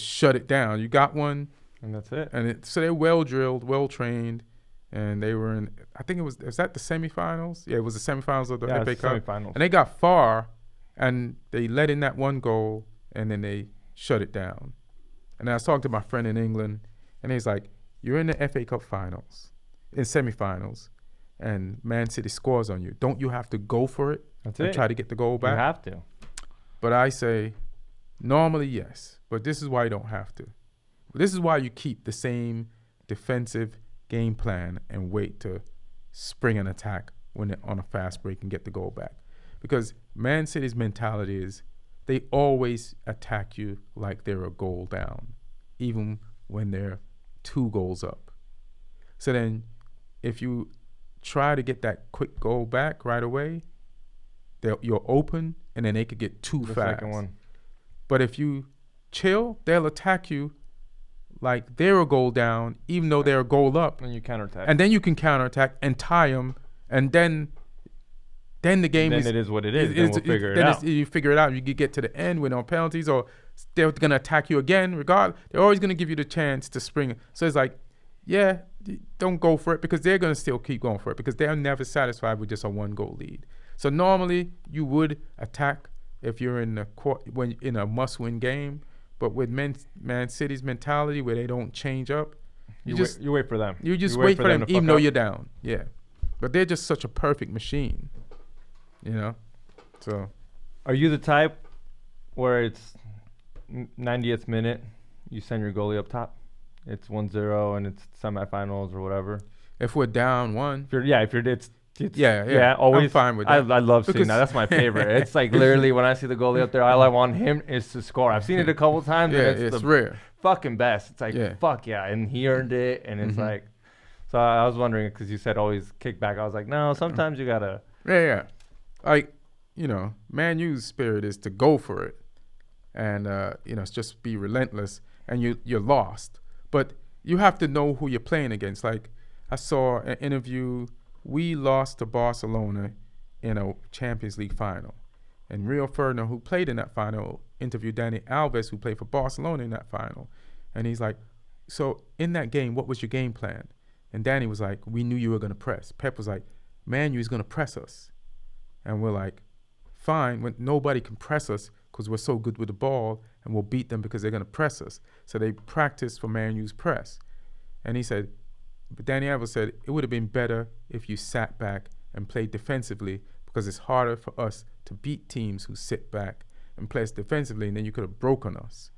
shut it down. You got one, and that's it. And so they're well drilled, well trained, and they were in. I think was that the semifinals? Yeah, it was the semifinals of the FA Cup. Semifinals. And they got far, and they let in that one goal, and then they shut it down. And I was talking to my friend in England, and he's like, "You're in the FA Cup finals, in semifinals, and Man City scores on you. Don't you have to go for it and try to get the goal back?" You have to. But I say, normally yes, but this is why you don't have to. This is why you keep the same defensive game plan and wait to spring an attack when they're on a fast break and get the goal back. Because Man City's mentality is they always attack you like they're a goal down, even when they're 2 goals up. So then if you try to get that quick goal back right away, you're open, and then they could get too fast. Second one. But if you chill, they'll attack you like they're a goal down, even though they're a goal up. And you counterattack. And then you can counterattack and tie them, and then the game then it is what it is. Then we'll figure it out. You figure it out. You could get to the end with no penalties, or they're going to attack you again. Regardless, they're always going to give you the chance to spring. So it's like, yeah, don't go for it, because they're going to still keep going for it, because they're never satisfied with just a 1-goal lead. So normally you would attack if you're in a must-win game, but with Man City's mentality where they don't change up, you wait for them. You just wait for them even though you're down. Yeah, but they're just such a perfect machine, you know. So, are you the type where it's 90th minute, you send your goalie up top? It's 1-0 and it's semifinals or whatever. If we're down 1, yeah, always. I'm fine with that. I love seeing that. That's my favorite. It's like literally when I see the goalie up there, all I want him is to score. I've seen it a couple times. Yeah, and it's the rare. Fucking best. It's like, fuck yeah. And he earned it. And it's like, so I was wondering, because you said always kick back. I was like, no, sometimes you got to. Yeah. Like, Man U's spirit is to go for it. And, it's just be relentless. And you're lost. But you have to know who you're playing against. Like, I saw an interview. We lost to Barcelona in a Champions League final. And Rio Ferdinand, who played in that final, interviewed Dani Alves, who played for Barcelona in that final. And he's like, so in that game, what was your game plan? And Danny was like, we knew you were going to press. Pep was like, Man U's going to press us. And we're like, fine, when nobody can press us because we're so good with the ball, and we'll beat them because they're going to press us. So they practiced for Man U's press. And he said, but Dani Alves said, it would have been better if you sat back and played defensively, because it's harder for us to beat teams who sit back and play us defensively, and then you could have broken us.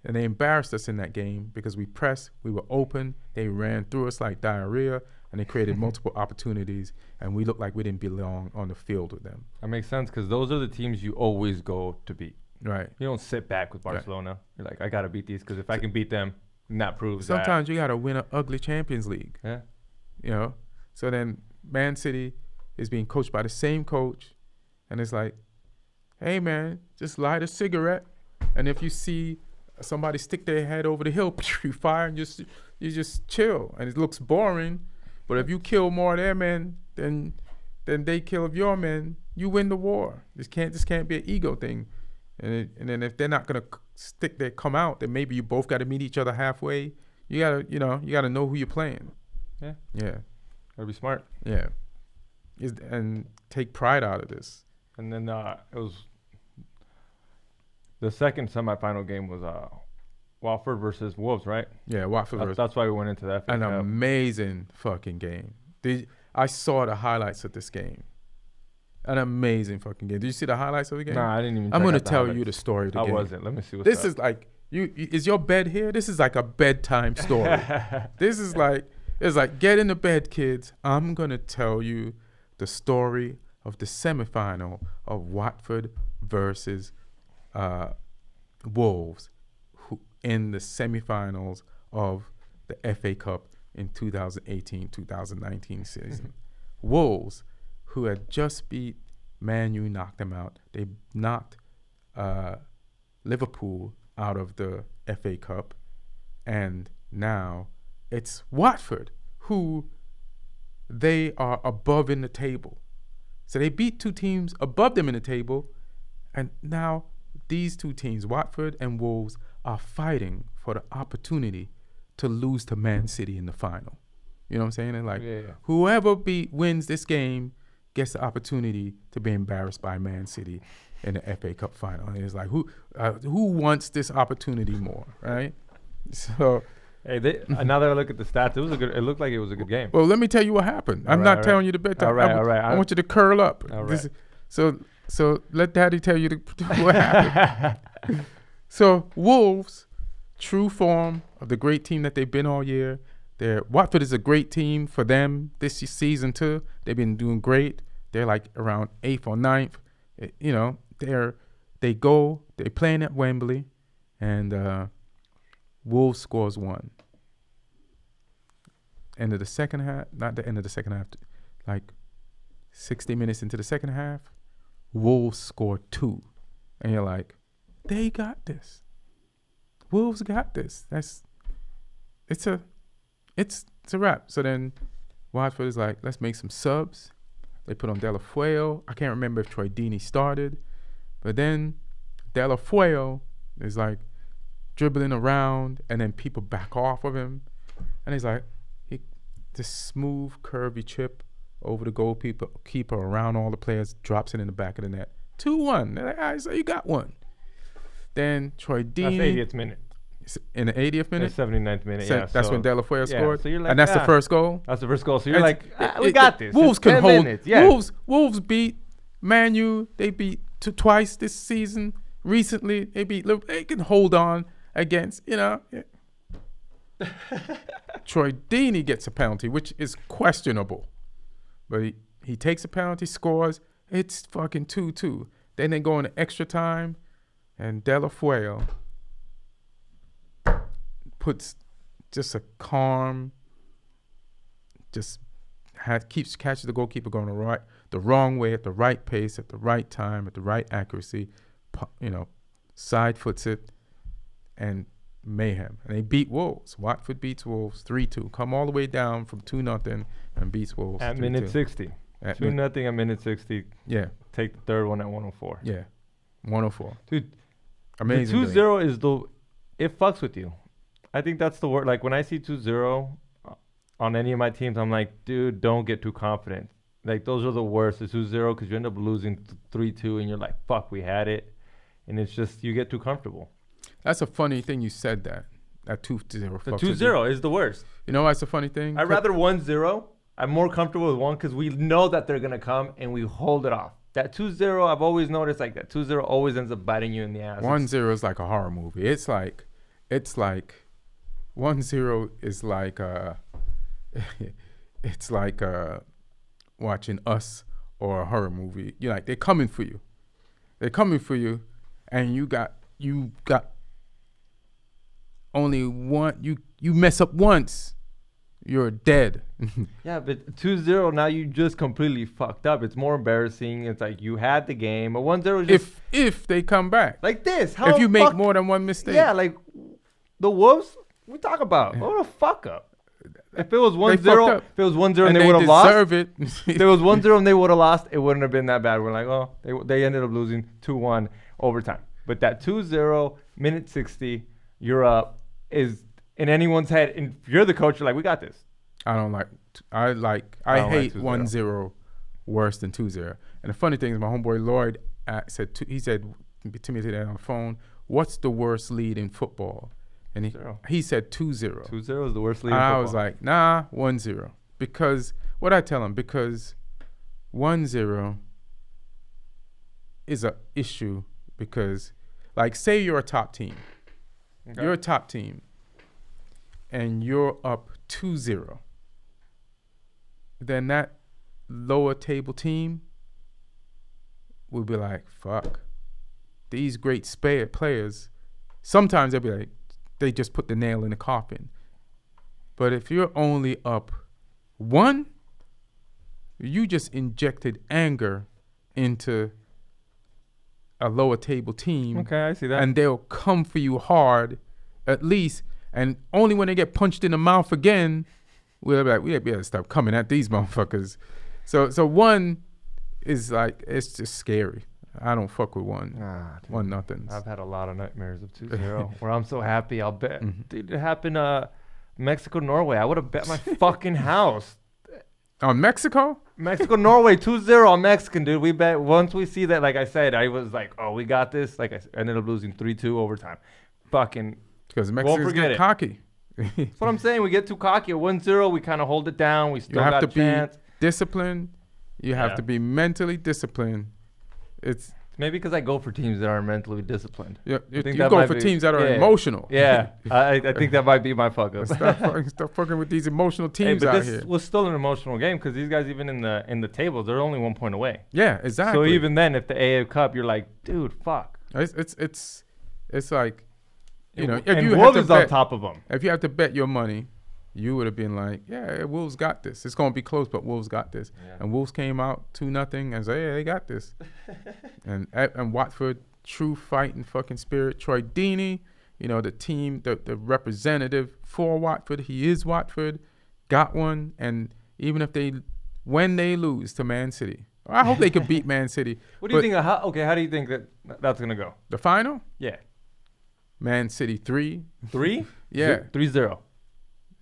And they embarrassed us in that game because we pressed, we were open, they ran through us like diarrhea, and they created multiple opportunities, and we looked like we didn't belong on the field with them. That makes sense, because those are the teams you always go to beat. Right. You don't sit back with Barcelona. Right. You're like, I got to beat these, because if I can beat them, and that proves sometimes you got to win an ugly Champions League. Yeah. So then Man City is being coached by the same coach, and it's like, hey, man, just light a cigarette, and if you see somebody stick their head over the hill, you fire, and you just chill. And it looks boring, but if you kill more of their men than they kill of your men, you win the war. This can't be an ego thing. And then if they're not going to come out, then maybe you both got to meet each other halfway. You gotta know who you're playing. Yeah. Gotta be smart. Yeah. And take pride out of this. And then it was the second semifinal game was Watford versus Wolves, right? Yeah, Watford versus. That's why we went into that. An amazing fucking game. I saw the highlights of this game. An amazing fucking game. Did you see the highlights of the game? Nah, I didn't even. I'm gonna tell you the story of the game. I wasn't. Let me see. This is like is your bed here? This is like a bedtime story. This is like, it's like, get into bed, kids. I'm gonna tell you the story of the semifinal of Watford versus Wolves, who in the semifinals of the FA Cup in 2018-2019 season. Wolves, who had just beat Man U, knocked them out. They knocked Liverpool out of the FA Cup, and now it's Watford who they are above in the table. So they beat two teams above them in the table, and now these two teams, Watford and Wolves, are fighting for the opportunity to lose to Man City in the final. You know what I'm saying? And like, whoever wins this game gets the opportunity to be embarrassed by Man City in the FA Cup final. And it's like, who wants this opportunity more, right? So, hey, now that I look at the stats, it looked like it was a good game. Well, let me tell you what happened. I'm not telling you the bedtime. All right. I want you to curl up. All right. So let Daddy tell you what happened. So Wolves, true form of the great team that they've been all year. Watford is a great team for them this season too. They've been doing great. They're like around 8th or 9th. You know, they playing at Wembley, and Wolves scores 1. End of the second half, not the end of the second half, like 60 minutes into the second half, Wolves score 2. And you're like, they got this. Wolves got this. It's a wrap. So then Watford is like, let's make some subs. They put on Delafueo. I can't remember if Troy Deeney started, but then Delafueo is like dribbling around, and then people back off of him, and he's like, this smooth curvy chip over the goalkeeper around all the players, drops it in the back of the net. 2-1. They're like, all right, so you got one. Then Troy Deeney. That's 80th minute. In the 80th minute? 79th minute, That's when Delafueo scored? So you're like, and that's the first goal? That's the first goal. So you're like, we got this. Wolves can hold. Yeah. Wolves beat Man U. They beat twice this season. Recently, they beat Liverpool. They can hold on against, Troy Deeney gets a penalty, which is questionable. But he takes a penalty, scores. It's fucking 2-2. Then they go into extra time, and Delafueo puts just a calm, catches the goalkeeper going the wrong way at the right pace, at the right time, at the right accuracy, side foots it, and mayhem. And they beat Wolves. Watford beats Wolves 3-2. Come all the way down from 2-0 and beats Wolves at 3-2. minute 60. 2-0 at minute 60. Yeah. Take the third one at 104. Yeah. 104. Dude, amazing. The 2-0 it fucks with you. I think that's the word. Like, when I see 2-0 on any of my teams, I'm like, dude, don't get too confident. Like, those are the worst. It's 2-0 because you end up losing 3-2, and you're like, fuck, we had it. And it's just, you get too comfortable. That's a funny thing you said that 2-0. The 2-0 is the worst. You know what's a funny thing? I'd rather 1-0. I'm more comfortable with 1 because we know that they're going to come, and we hold it off. That 2-0, I've always noticed, like, that 2-0 always ends up biting you in the ass. 1-0 is like a horror movie. It's like 1-0 is like it's like watching Us or a horror movie. You're like, they're coming for you. They're coming for you, and you got only one. You mess up once, you're dead. Yeah, but 2-0, now you just completely fucked up. It's more embarrassing. It's like you had the game. But 1-0 just if they come back like this. If you make more than one mistake. Yeah, like the Wolves we talk about. What a fuck up. If it was 1-0, and they would have lost. It. If it was 1-0 and they would have lost, it wouldn't have been that bad. We're like, oh, they ended up losing 2-1 overtime. But that 2-0, minute 60, you're up, is in anyone's head. And if you're the coach, you're like, we got this. I hate 1-0 worse than 2-0. And the funny thing is, my homeboy Lloyd said to me today on the phone, what's the worst lead in football? And he said 2-0. 2-0 is the worst lead in football. I was like, nah, 1-0. Because, what I tell him, because 1-0 is an issue because, like, say you're a top team. Okay. You're a top team, and you're up 2-0. Then that lower table team will be like, fuck. These great players, sometimes they'll be like, they just put the nail in the coffin. But if you're only up 1, you just injected anger into a lower table team. Okay, I see that. And they'll come for you hard, at least. And only when they get punched in the mouth again we'll be like, we better stop coming at these motherfuckers. So one is like, it's just scary. I don't fuck with one. Nah, 1-0. I've had a lot of nightmares of 2-0 where I'm so happy. I'll bet. Dude, it happened Mexico, Norway. I would have bet my fucking house. On Mexico? Mexico, Norway, 2-0 on Mexican, dude. We bet once we see that, like I said, I was like, oh, we got this. Like I ended up losing 3-2 overtime. Fucking. Because Mexicans get cocky. That's what I'm saying. We get too cocky. At 1-0, we kind of hold it down. We still got a chance. You have to be disciplined. You have to be mentally disciplined. It's maybe because I go for teams that are mentally disciplined. Yeah, you go for teams that are emotional. Yeah, I think that might be my fuck up. Stop fucking with these emotional teams out here. This was still an emotional game because these guys, even in the tables, they're only 1 point away. Yeah, exactly. So even then, if the AA Cup, you're like, dude, fuck. It's like, you know, if and you Wolves have to is bet, on top of them. If you have to bet your money, you would have been like, yeah, Wolves got this. It's going to be close, but Wolves got this. Yeah. And Wolves came out 2-0 and said, yeah, they got this. and Watford, true fighting fucking spirit. Troy Deeney, you know, the team, the representative for Watford, he is Watford, got one. And even if when they lose to Man City, I hope they could beat Man City. What do you think? How do you think that's going to go? The final? Yeah. Man City 3. 3? Yeah. 3-0.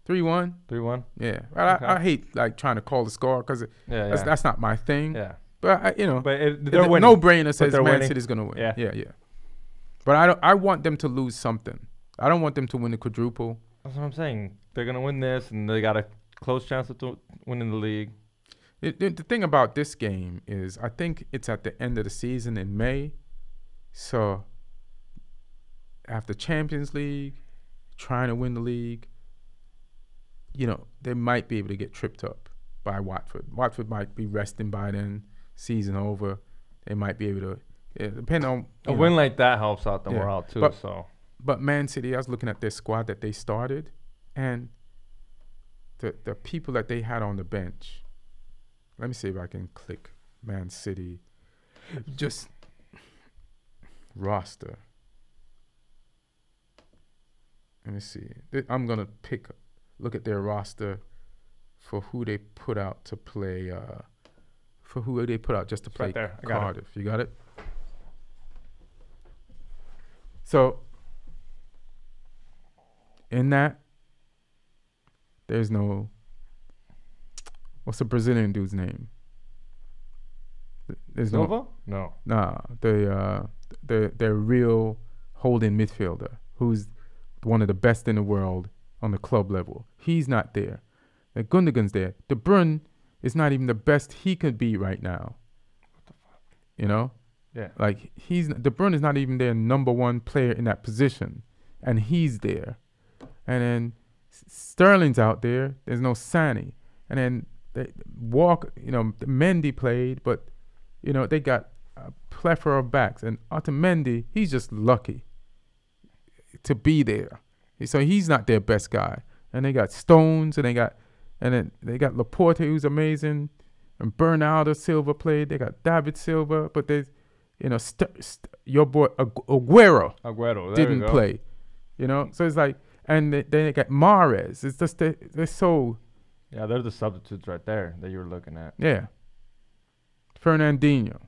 3-1. 3-1. Yeah. Well, okay. I hate like trying to call the score because that's not my thing. Yeah. But they're winning. No brainer says Man City's gonna win. Yeah. Yeah. But I want them to lose something. I don't want them to win the quadruple. That's what I'm saying. They're gonna win this, and they got a close chance of winning the league. The thing about this game is, I think it's at the end of the season in May, so after Champions League, trying to win the league, you know, they might be able to get tripped up by Watford. Watford might be resting by then, season over. They might be able to, depending on a win like that helps out the morale too. But Man City, I was looking at their squad that they started, and the people that they had on the bench. Let me see if I can click Man City. Just roster. Let me see. I'm gonna look at their roster for who they put out to play. For who they put out just to play Cardiff. You got it? So in that, there's no. What's the Brazilian dude's name? There's Nova? No. Nah, their real holding midfielder, who's one of the best in the world on the club level. He's not there. Gundogan's there. De Bruyne is not even the best he could be right now. What the fuck? You know? Yeah. Like De Bruyne is not even their number one player in that position, and he's there. And then Sterling's out there. There's no Sané. And then Mendy played, but you know they got a plethora of backs. And Otamendi, he's just lucky to be there. So he's not their best guy. And they got Stones, and then they got Laporte, who's amazing, and Bernardo Silva played. They got David Silva, but there's, you know, your boy Aguero didn't play. You know, so it's like, and they got Mahrez. It's just they're so. Yeah, they're the substitutes right there that you were looking at. Yeah. Fernandinho.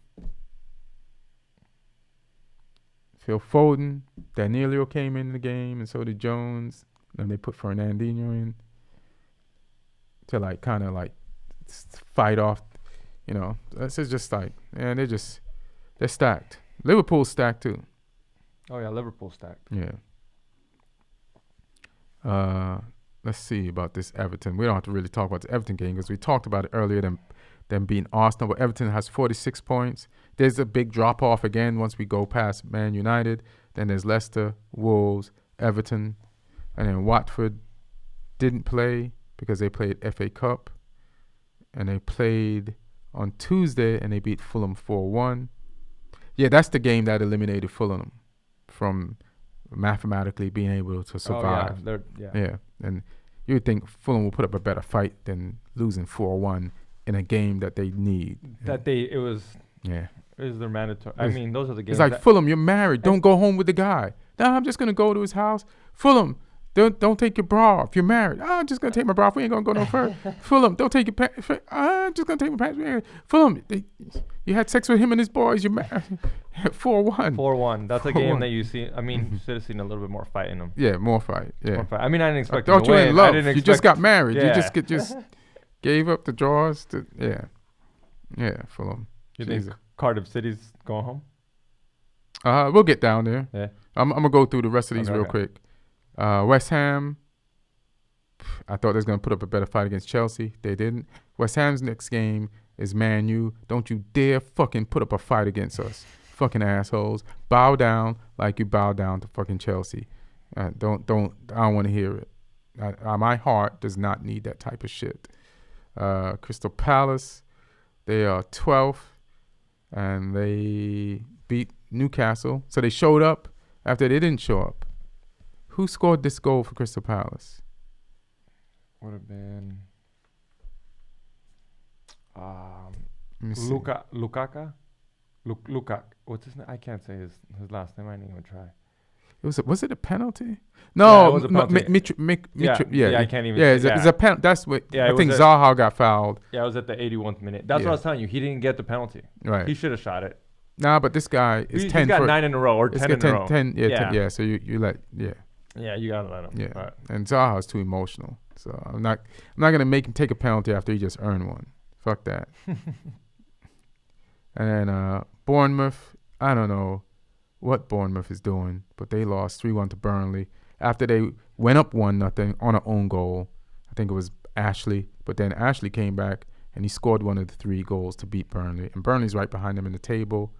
Phil Foden. Danilo came in the game, and so did Jones. And they put Fernandinho in to like kind of like fight off, you know. This is just like, and they're stacked. Liverpool's stacked too. Oh yeah, Liverpool's stacked. Yeah. Let's see about this Everton. We don't have to really talk about the Everton game because we talked about it earlier than being Arsenal. But Everton has 46 points. There's a big drop off again once we go past Man United. Then there's Leicester, Wolves, Everton, and then Watford didn't play because they played FA Cup, and they played on Tuesday and they beat Fulham 4-1. Yeah, that's the game that eliminated Fulham from mathematically being able to survive. Oh, yeah. And you would think Fulham will put up a better fight than losing 4-1 in a game that they need. It was their mandatory. I mean, those are the games. It's like, Fulham, you're married. Don't go home with the guy. No, I'm just going to go to his house. Fulham, Don't take your bra off. You're married. I'm just gonna take my bra off. We ain't gonna go no further. Fulham, don't take your pants. I'm just gonna take my pants. Fulham, you had sex with him and his boys. You're married. 4-1. 4-1. That's a game that you see. I mean, you should have seen a little bit more fight in them. Yeah, more fight. Yeah. More fight. I mean, I didn't expect. I thought to you win. in love. You just got married. Yeah. You just gave up the draws. Yeah, Fulham. You think Cardiff City's going home? We'll get down there. Yeah. I'm gonna go through the rest of these real quick. West Ham. I thought they was gonna put up a better fight against Chelsea. They didn't. West Ham's next game is Man U. Don't you dare fucking put up a fight against us, fucking assholes. Bow down like you bow down to fucking Chelsea. Don't. I don't want to hear it. My heart does not need that type of shit. Crystal Palace. They are 12th, and they beat Newcastle. So they showed up after they didn't show up. Who scored this goal for Crystal Palace? Would have been Luka. What's his name? I can't say his last name. I didn't even try. Was it a penalty? No, it was a penalty. Yeah, I can't even. Yeah, it's a penalty. That's what. Yeah, I think Zaha got fouled. Yeah, it was at the 81th minute. That's what I was telling you. He didn't get the penalty. Right. He should have shot it. Nah, but this guy is 10. He's got 9 in a row or 10 in a row. 10, yeah. So you let. Yeah, you gotta let him. Yeah, right. And Zaha's too emotional, so I'm not gonna make him take a penalty after he just earned one. Fuck that. And then Bournemouth, I don't know what Bournemouth is doing, but they lost 3-1 to Burnley after they went up 1-0 on an own goal. I think it was Ashley, but then Ashley came back and he scored one of the 3 goals to beat Burnley, and Burnley's right behind them in the table.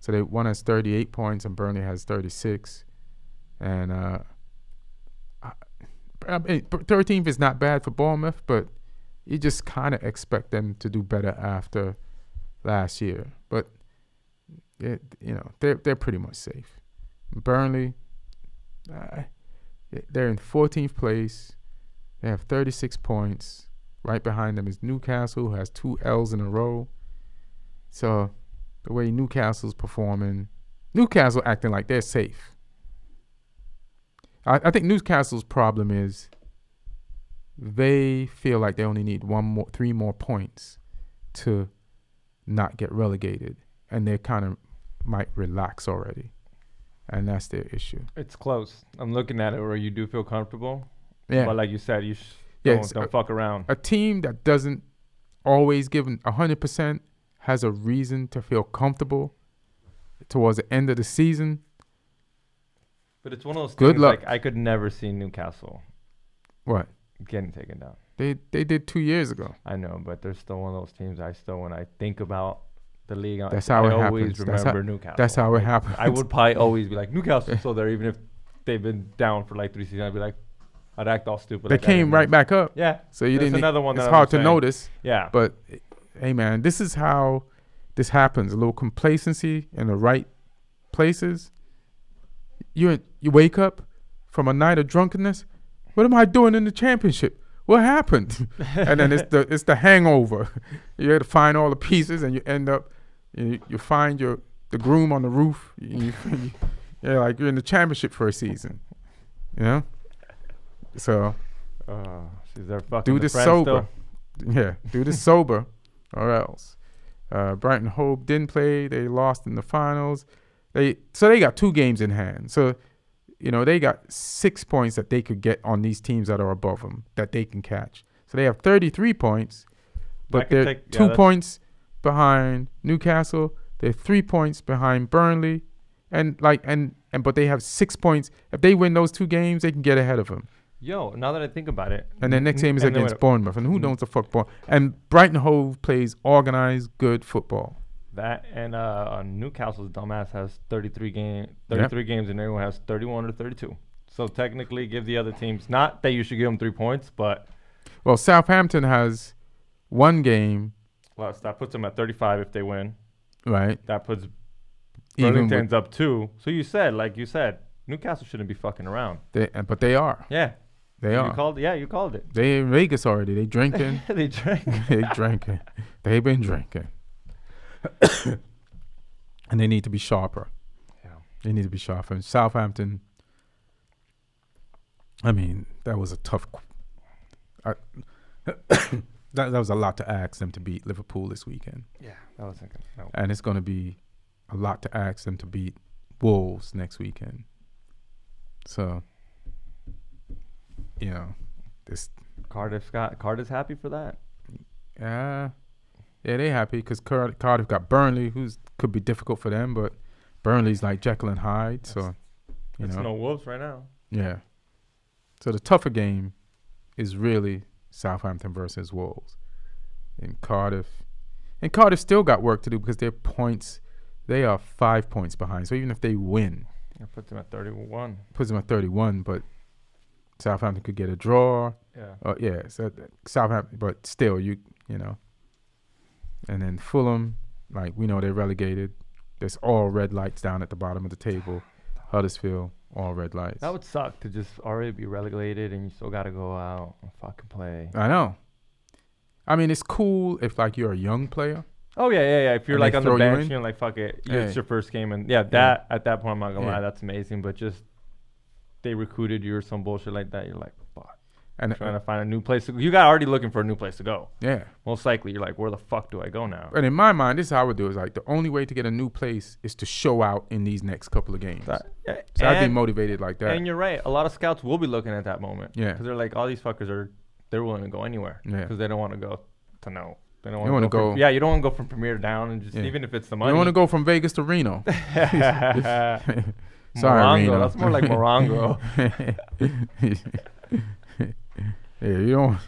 So one has 38 points and Burnley has 36, and 13th is not bad for Bournemouth, but you just kind of expect them to do better after last year. But they're pretty much safe. Burnley, they're in 14th place. They have 36 points. Right behind them is Newcastle, who has 2 L's in a row. So the way Newcastle's performing, Newcastle acting like they're safe. I think Newcastle's problem is they feel like they only need 3 more points to not get relegated, and they kind of might relax already, and that's their issue. It's close. I'm looking at it where you do feel comfortable. Yeah. But like you said, don't fuck around. A team that doesn't always give 100% has a reason to feel comfortable towards the end of the season. But it's one of those things. Good luck. Like I could never see Newcastle getting taken down. They did 2 years ago. I know, but they're still one of those teams. When I think about the league, I happens. always remember Newcastle. That's how it happens. I would probably always be like Newcastle. So there, even if they've been down for like 3 seasons, I'd be like, I'd act all stupid. They came right back up. Yeah. So you didn't. Another one. It's hard to notice. Yeah. But hey, man, this is how this happens. A little complacency in the right places. You wake up from a night of drunkenness. What am I doing in the championship? What happened? And then it's the hangover. You had to find all the pieces, and you end up you find the groom on the roof. You're like you're in the championship for a season. You know. So she's there fucking do this sober. Yeah, do this sober, or else. Brighton Hove didn't play. They lost in the finals. They got 2 games in hand. So, they got 6 points that they could get on these teams that are above them that they can catch. So they have 33 points, but they're 2 points behind Newcastle. They're 3 points behind Burnley, but they have 6 points. If they win those 2 games, they can get ahead of them. Yo, now that I think about it. And their next game is against Bournemouth. And who knows the fuck Bournemouth? And Brighton Hove plays organized, good football. That and Newcastle's dumbass has 33 games, and everyone has 31 or 32. So technically, give the other teams, not that you should give them 3 points, but. Well, Southampton has 1 game. Well, that puts them at 35 if they win. Right. That puts Burlington's up 2. So you said, Newcastle shouldn't be fucking around. But they are. Yeah. They are. You called it. They in Vegas already. They drinking. They drank. They drinking. They've been drinking. And they need to be sharper. Yeah. They need to be sharper. And Southampton, I mean, that was a tough. That was a lot to ask them to beat Liverpool this weekend. Yeah, that wasn't good. No. And it's going to be a lot to ask them to beat Wolves next weekend. So, you know, this Cardiff's happy for that. Yeah, they happy because Cardiff got Burnley, who's could be difficult for them, but Burnley's like Jekyll and Hyde, so you know. No Wolves right now. Yeah. So the tougher game is really Southampton versus Wolves. And Cardiff still got work to do because their points, they are 5 points behind. So even if they win, it puts them at 31. But Southampton could get a draw. Yeah. So Southampton, but still, you know. And then Fulham, like we know they're relegated. There's all red lights down at the bottom of the table. Huddersfield, all red lights. That would suck to just already be relegated and you still got to go out and fucking play. I know. I mean, it's cool if like you're a young player. Oh yeah. If you're like on the bench, you're like, fuck it, it's your first game, and at that point, I'm not gonna lie, that's amazing. But just they recruited you or some bullshit like that, you're like, fuck. And trying to find a new place to go. You got already looking for a new place to go. Yeah. Most likely, you're like, where the fuck do I go now? And in my mind, this is how I would do it. It's like the only way to get a new place is to show out in these next couple of games. So I'd be motivated like that. And you're right. A lot of scouts will be looking at that moment. Yeah. Because they're like, all these fuckers they're willing to go anywhere. Yeah. Because they don't want to go to no. They don't want to go. You don't want to go from Premier down and just even if it's the money. You don't want to go from Vegas to Reno. Sorry, Morongo. Reno. That's more like Morongo. Yeah, you don't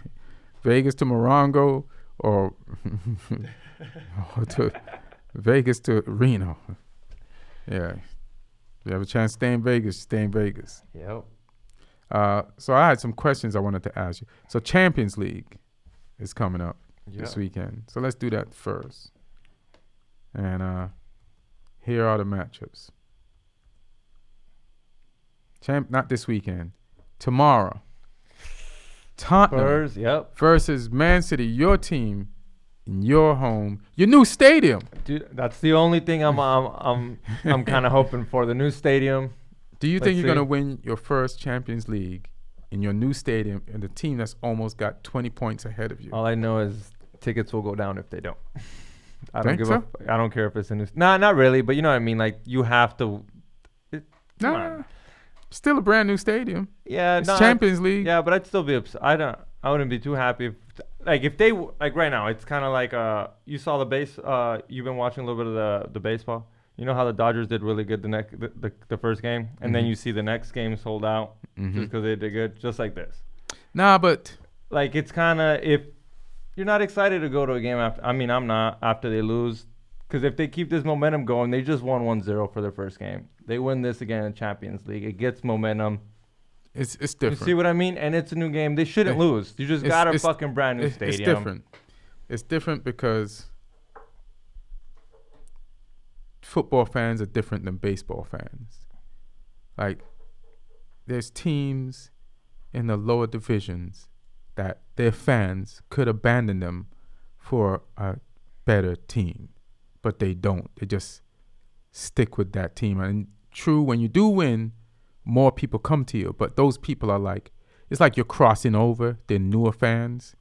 Vegas to Morongo or to Vegas to Reno. Yeah. If you have a chance to stay in Vegas, stay in Vegas. Yep. So I had some questions I wanted to ask you. So Champions League is coming up this weekend. So let's do that first. And here are the matchups. Not this weekend. Tomorrow. Tottenham versus Man City, your team, in your home, your new stadium. Dude, that's the only thing I'm kind of hoping for, the new stadium. Do you think you're gonna win your first Champions League in your new stadium and the team that's almost got 20 points ahead of you? All I know is tickets will go down if they don't. I don't care if it's a new. Not really, but you know what I mean. Like you have to. Still a brand new stadium. Yeah, it's Champions League. Yeah, but I'd still be upset. I wouldn't be too happy if they like right now. It's kind of like you saw the base. You've been watching a little bit of the baseball. You know how the Dodgers did really good the first game, and then you see the next game sold out just because they did good, just like this. Nah, but like it's kind of if you're not excited to go to a game after. I mean, I'm not after they lose. Because if they keep this momentum going, they just won 1-0 for their first game. They win this again in Champions League. It gets momentum. It's different. You see what I mean? And it's a new game. They shouldn't lose. You just got a fucking brand new stadium. It's different. It's different because football fans are different than baseball fans. Like, there's teams in the lower divisions that their fans could abandon them for a better team. But they don't. They just stick with that team. And true, when you do win, more people come to you. But those people are like, it's like you're crossing over. They're newer fans.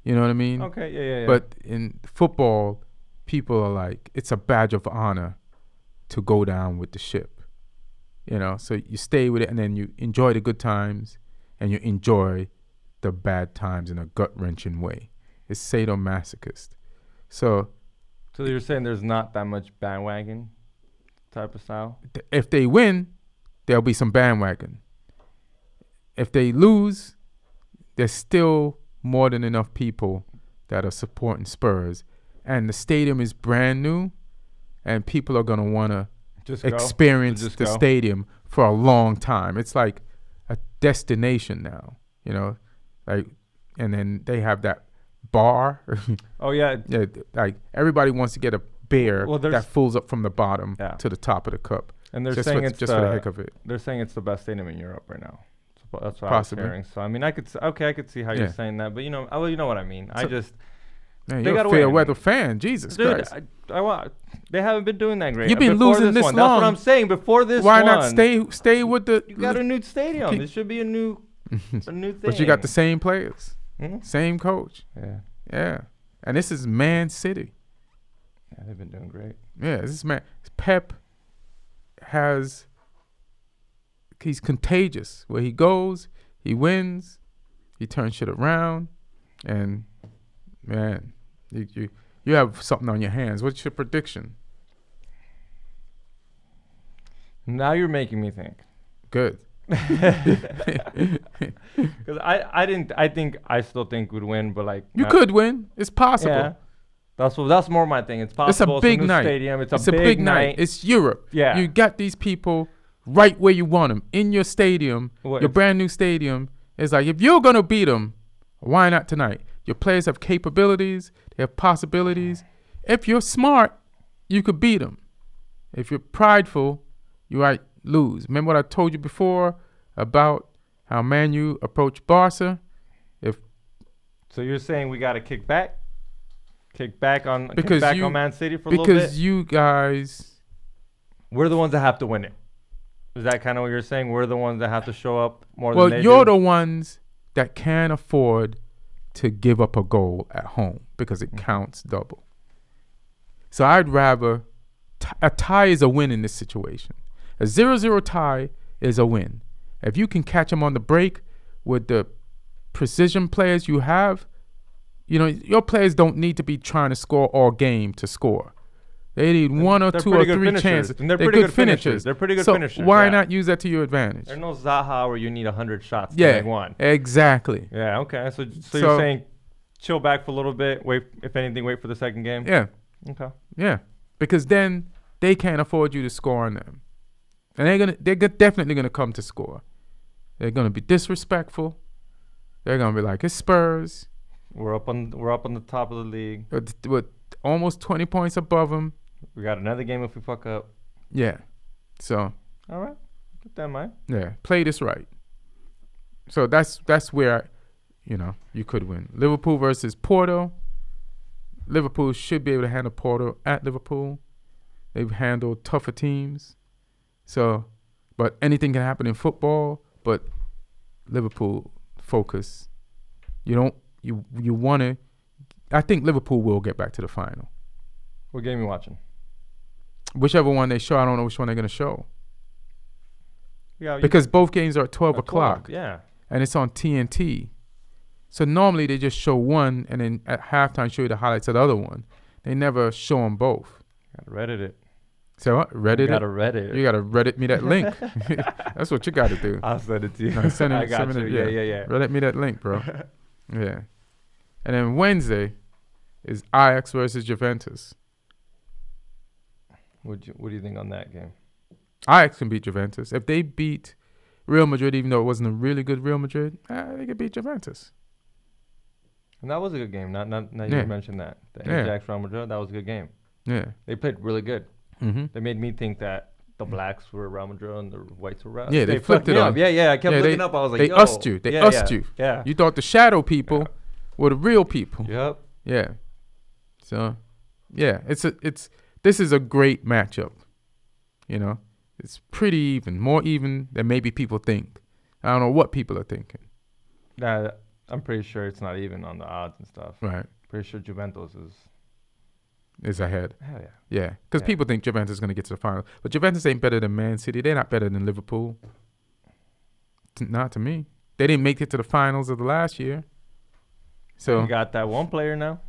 You know what I mean? Okay, yeah. But in football, people are like, it's a badge of honor to go down with the ship. You know, so you stay with it and then you enjoy the good times and you enjoy the bad times in a gut-wrenching way. It's sadomasochist. So you're saying there's not that much bandwagon type of style? If they win, there'll be some bandwagon. If they lose, there's still more than enough people that are supporting Spurs. And the stadium is brand new, and people are going to want to experience the stadium for a long time. It's like a destination now, you know? Like, and then they have that bar. Oh yeah. Yeah, like everybody wants to get a beer that fills up from the bottom to the top of the cup. And they're saying it's just for the heck of it. They're saying it's the best stadium in Europe right now. So that's what I was hearing. So I mean, I could see how you're saying that, but you know what I mean. Man, you're a fair weather fan, Jesus Christ. They haven't been doing that great. You've been losing this long. That's what I'm saying. Before this, why not stay with the? You got a new stadium. This should be a new. It's a new thing. But you got the same players, same coach. Yeah. Yeah. And this is Man City. Yeah, they've been doing great. Yeah, this man Pep he's contagious. Where he goes, he wins, he turns shit around, and man, you have something on your hands. What's your prediction? Now you're making me think. Good. Because I still think we'd win, but like you could win. It's possible. Yeah. That's more my thing. It's possible. It's a big night. Stadium. It's a big night. It's Europe. Yeah. You got these people right where you want them in your stadium, your brand new stadium. It's like if you're gonna beat them, why not tonight? Your players have capabilities. They have possibilities. If you're smart, you could beat them. If you're prideful, you might lose. Remember what I told you before about how Man U approached Barca? So you're saying we got to kick back on Man City for a little bit? Because you guys... We're the ones that have to win it. Is that kind of what you're saying? We're the ones that have to show up more than they do? Well, you're the ones that can't afford to give up a goal at home because it counts double. So I'd rather... a tie is a win in this situation. A 0-0 tie is a win. If you can catch them on the break with the precision players you have, your players don't need to be trying to score all game to score. They need one or two or three chances. And they're pretty good finishers. They're pretty good finishers. So why not use that to your advantage? There's no Zaha where you need 100 shots to make one. Exactly. Yeah, okay. So you're saying chill back for a little bit, wait for the second game? Yeah. Okay. Yeah. Because then they can't afford you to score on them. And they're definitely gonna come to score. They're gonna be disrespectful. They're gonna be like, it's Spurs. We're up on the top of the league. With almost 20 points above them. We got another game if we fuck up. Yeah. So. All right. Keep that in mind. Yeah. Play this right. So that's where, you could win. Liverpool versus Porto. Liverpool should be able to handle Porto at Liverpool. They've handled tougher teams. So, but anything can happen in football. But Liverpool focus. You want to. I think Liverpool will get back to the final. What game are you watching? Whichever one they show. I don't know which one they're going to show. Yeah. Because both games are at 12 o'clock. Yeah. And it's on TNT. So normally they just show one and then at halftime show you the highlights of the other one. They never show them both. Gotta Reddit it. So what? Reddit you gotta Reddit it. You gotta Reddit me that link. That's what you gotta do. I'll send it to you. No, send it, I got you. Yeah. Reddit me that link, bro. Yeah. And then Wednesday is Ajax versus Juventus. What do you think on that game? Ajax can beat Juventus. If they beat Real Madrid, even though it wasn't a really good Real Madrid, they could beat Juventus. And that was a good game. Not you mentioned that. The Ajax Real Madrid, that was a good game. Yeah. They played really good. Mm-hmm. They made me think that the blacks were Real Madrid and the whites were Real. Yeah, they flipped it up. Yeah. I kept looking up. I was like, they ussed you. They ussed you. Yeah. You thought the shadow people were the real people. Yep. Yeah. So, yeah, this is a great matchup. It's pretty even, more even than maybe people think. I don't know what people are thinking. Nah, I'm pretty sure it's not even on the odds and stuff. Right. Pretty sure Juventus is ahead. Hell yeah. Yeah, because people think Juventus is going to get to the final. But Juventus ain't better than Man City. They're not better than Liverpool. Not to me. They didn't make it to the finals of the last year. So you got that one player now.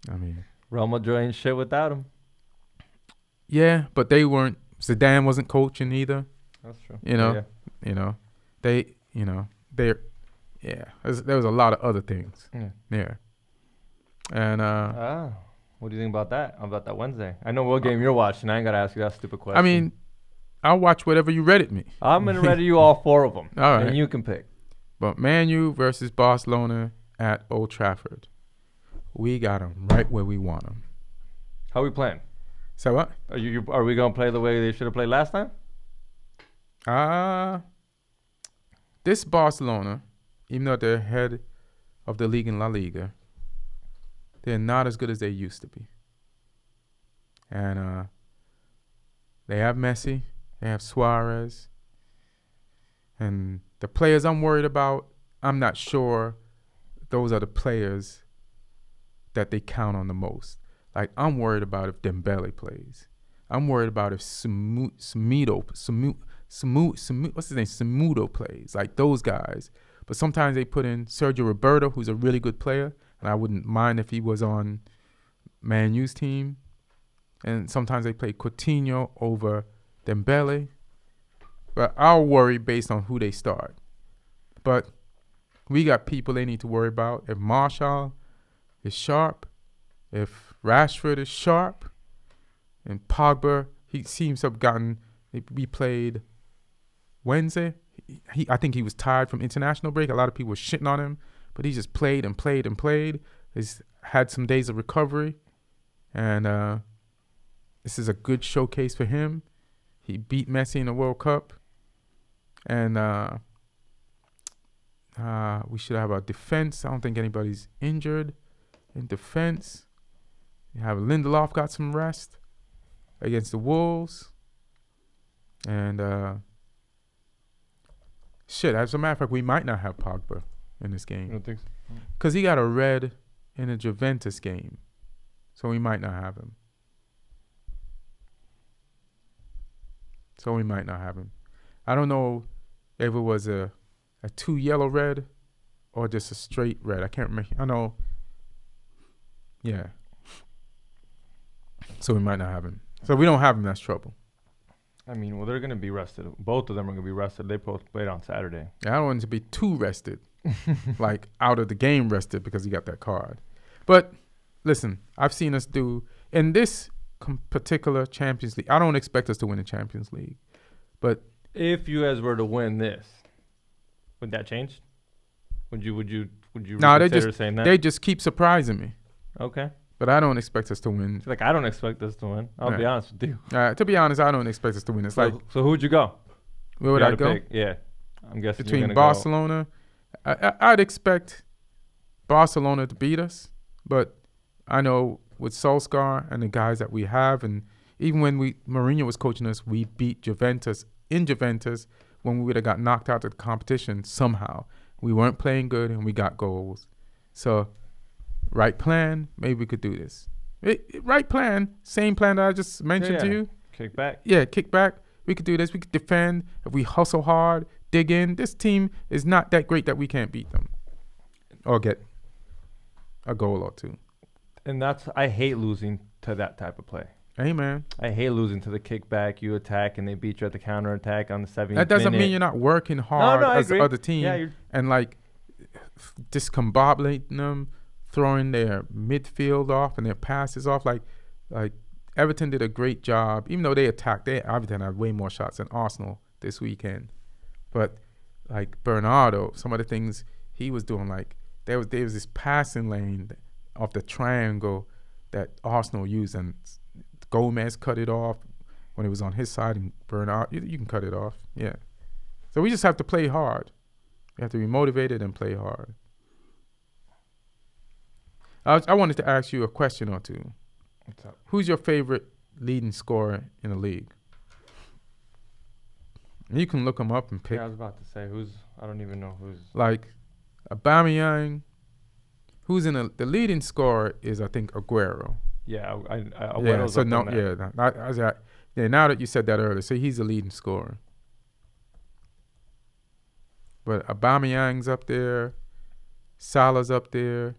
I mean, Real Madrid ain't shit without him. Yeah, but they weren't. Zidane wasn't coaching either. That's true. They're. Yeah, there was a lot of other things. Yeah. And what do you think about that? About that Wednesday? I know what game you're watching. I ain't gotta ask you that stupid question. I mean, I'll watch whatever you Reddit me. I'm gonna Reddit you all four of them. All right. And you can pick. But Man U versus Barcelona at Old Trafford. We got them right where we want them. How we playing? So what? Are we gonna play the way they should have played last time? This Barcelona, even though they're head of the league in La Liga, they're not as good as they used to be. And They have Messi. They have Suarez. And the players I'm worried about, I'm not sure those are the players that they count on the most. Like, I'm worried about if Dembele plays. I'm worried about if Semedo plays. Like, those guys. But sometimes they put in Sergio Roberto, who's a really good player, and I wouldn't mind if he was on Man U's team. And sometimes they play Coutinho over Dembele. But I'll worry based on who they start. But we got people they need to worry about. If Marshall is sharp, if Rashford is sharp, and Pogba, he seems to have gotten, we played Wednesday. I think he was tired from international break. A lot of people were shitting on him, but he just played and played and played. He's had some days of recovery, and this is a good showcase for him. He beat Messi in the World Cup, and we should have our defense. I don't think anybody's injured in defense. You have Lindelof got some rest against the Wolves, and shit. As a matter of fact, we might not have Pogba in this game. You don't think so? Because he got a red in a Juventus game, so we might not have him. I don't know if it was a 2 yellow red or just a straight red. I can't remember. I know. Yeah. So we might not have him. So if we don't have him, that's trouble. I mean, well, they're going to be rested. Both of them are going to be rested. They both played on Saturday. Yeah, I don't want him to be too rested, like out of the game rested because he got that card. But listen, I've seen us do in this particular Champions League. I don't expect us to win the Champions League, but if you guys were to win this, would that change? Would you no, consider saying that? They just keep surprising me. Okay. But I don't expect us to win. Like, I don't expect us to win. I'll be honest with you. To be honest, I don't expect us to win. It's so who'd you go? Where would I go? Pick. Yeah, I'm guessing between Barcelona. I'd expect Barcelona to beat us, but I know with Solskjaer and the guys that we have, and even when Mourinho was coaching us, we beat Juventus in Juventus when we would have got knocked out of the competition somehow. We weren't playing good, and we got goals. So, right plan, maybe we could do this. Right plan, same plan that I just mentioned to you. Kick back. Yeah, kick back. We could do this. We could defend. If we hustle hard, dig in. This team is not that great that we can't beat them or get a goal or two. And I hate losing to that type of play. Hey, man. I hate losing to the kickback. You attack, and they beat you at the counterattack on the 70th That doesn't mean you're not working hard as the other team. Yeah, and, like, discombobulating them, throwing their midfield off and their passes off. Like Everton did a great job. Even though they attacked, Everton had way more shots than Arsenal this weekend. But, like, Bernardo, some of the things he was doing, like, there was this passing lane of the triangle that Arsenal used, and Gomez cut it off when it was on his side, and Bernardo, you can cut it off. Yeah. So we just have to play hard. We have to be motivated and play hard. I wanted to ask you a question or two. What's up? Who's your favorite leading scorer in the league? You can look them up and pick. Yeah, I was about to say I don't even know who's. Like Aubameyang. Who's in the leading scorer is, I think, Aguero. Yeah, yeah. So no, yeah. Now that you said that earlier, so he's the leading scorer. But Aubameyang's up there, Salah's up there,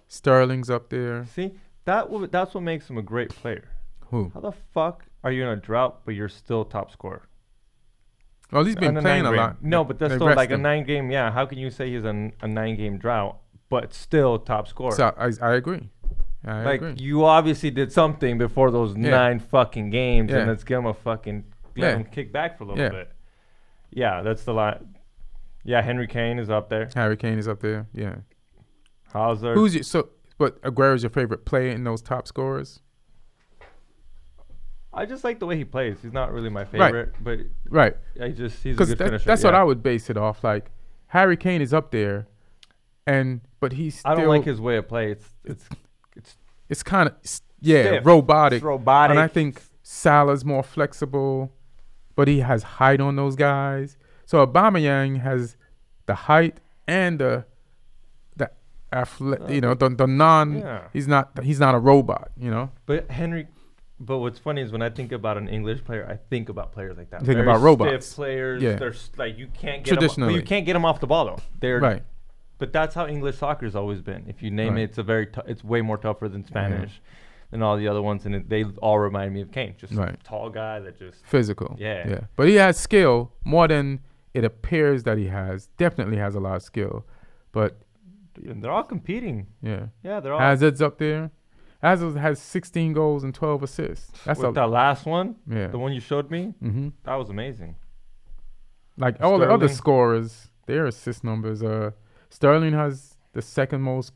Sterling's up there. See, that's what makes him a great player. Who? How the fuck are you in a drought, but you're still top scorer? Well, he's been playing a lot. No, but that's still like a 9-game. Yeah, how can you say he's a 9-game drought, but still top scorer? So I agree. I agree. You obviously did something before those 9 fucking games, and let's give him a fucking let him kick back for a little bit. Yeah, that's the line. Yeah, Harry Kane is up there. Yeah. Hazard. But Aguero's your favorite player in those top scorers? I just like the way he plays. He's not really my favorite, but he's a good finisher. That's what I would base it off. Like, Harry Kane is up there, but he's still, I don't like his way of play. It's kind of robotic. It's robotic. And I think Salah's more flexible, but he has height on those guys. So Aubameyang has the height and the you know, the non. Yeah. He's not a robot, you know. But what's funny is when I think about an English player, I think about players like that. Think about robots. Stiff players. Yeah. They're like you can't get them. You can't get them off the ball though. They're right. But that's how English soccer's always been. If you name it, it's way more tougher than Spanish than all the other ones, and they all remind me of Kane. Just a tall guy that just physical. Yeah. But he has skill more than it appears that he has. Definitely has a lot of skill, but they're all competing. Yeah, they're all. Hazard's up there. Hazard has 16 goals and 12 assists. That's that last one. Yeah, the one you showed me. Mm-hmm. That was amazing. Like all the other scorers, their assist numbers are. Sterling has the second most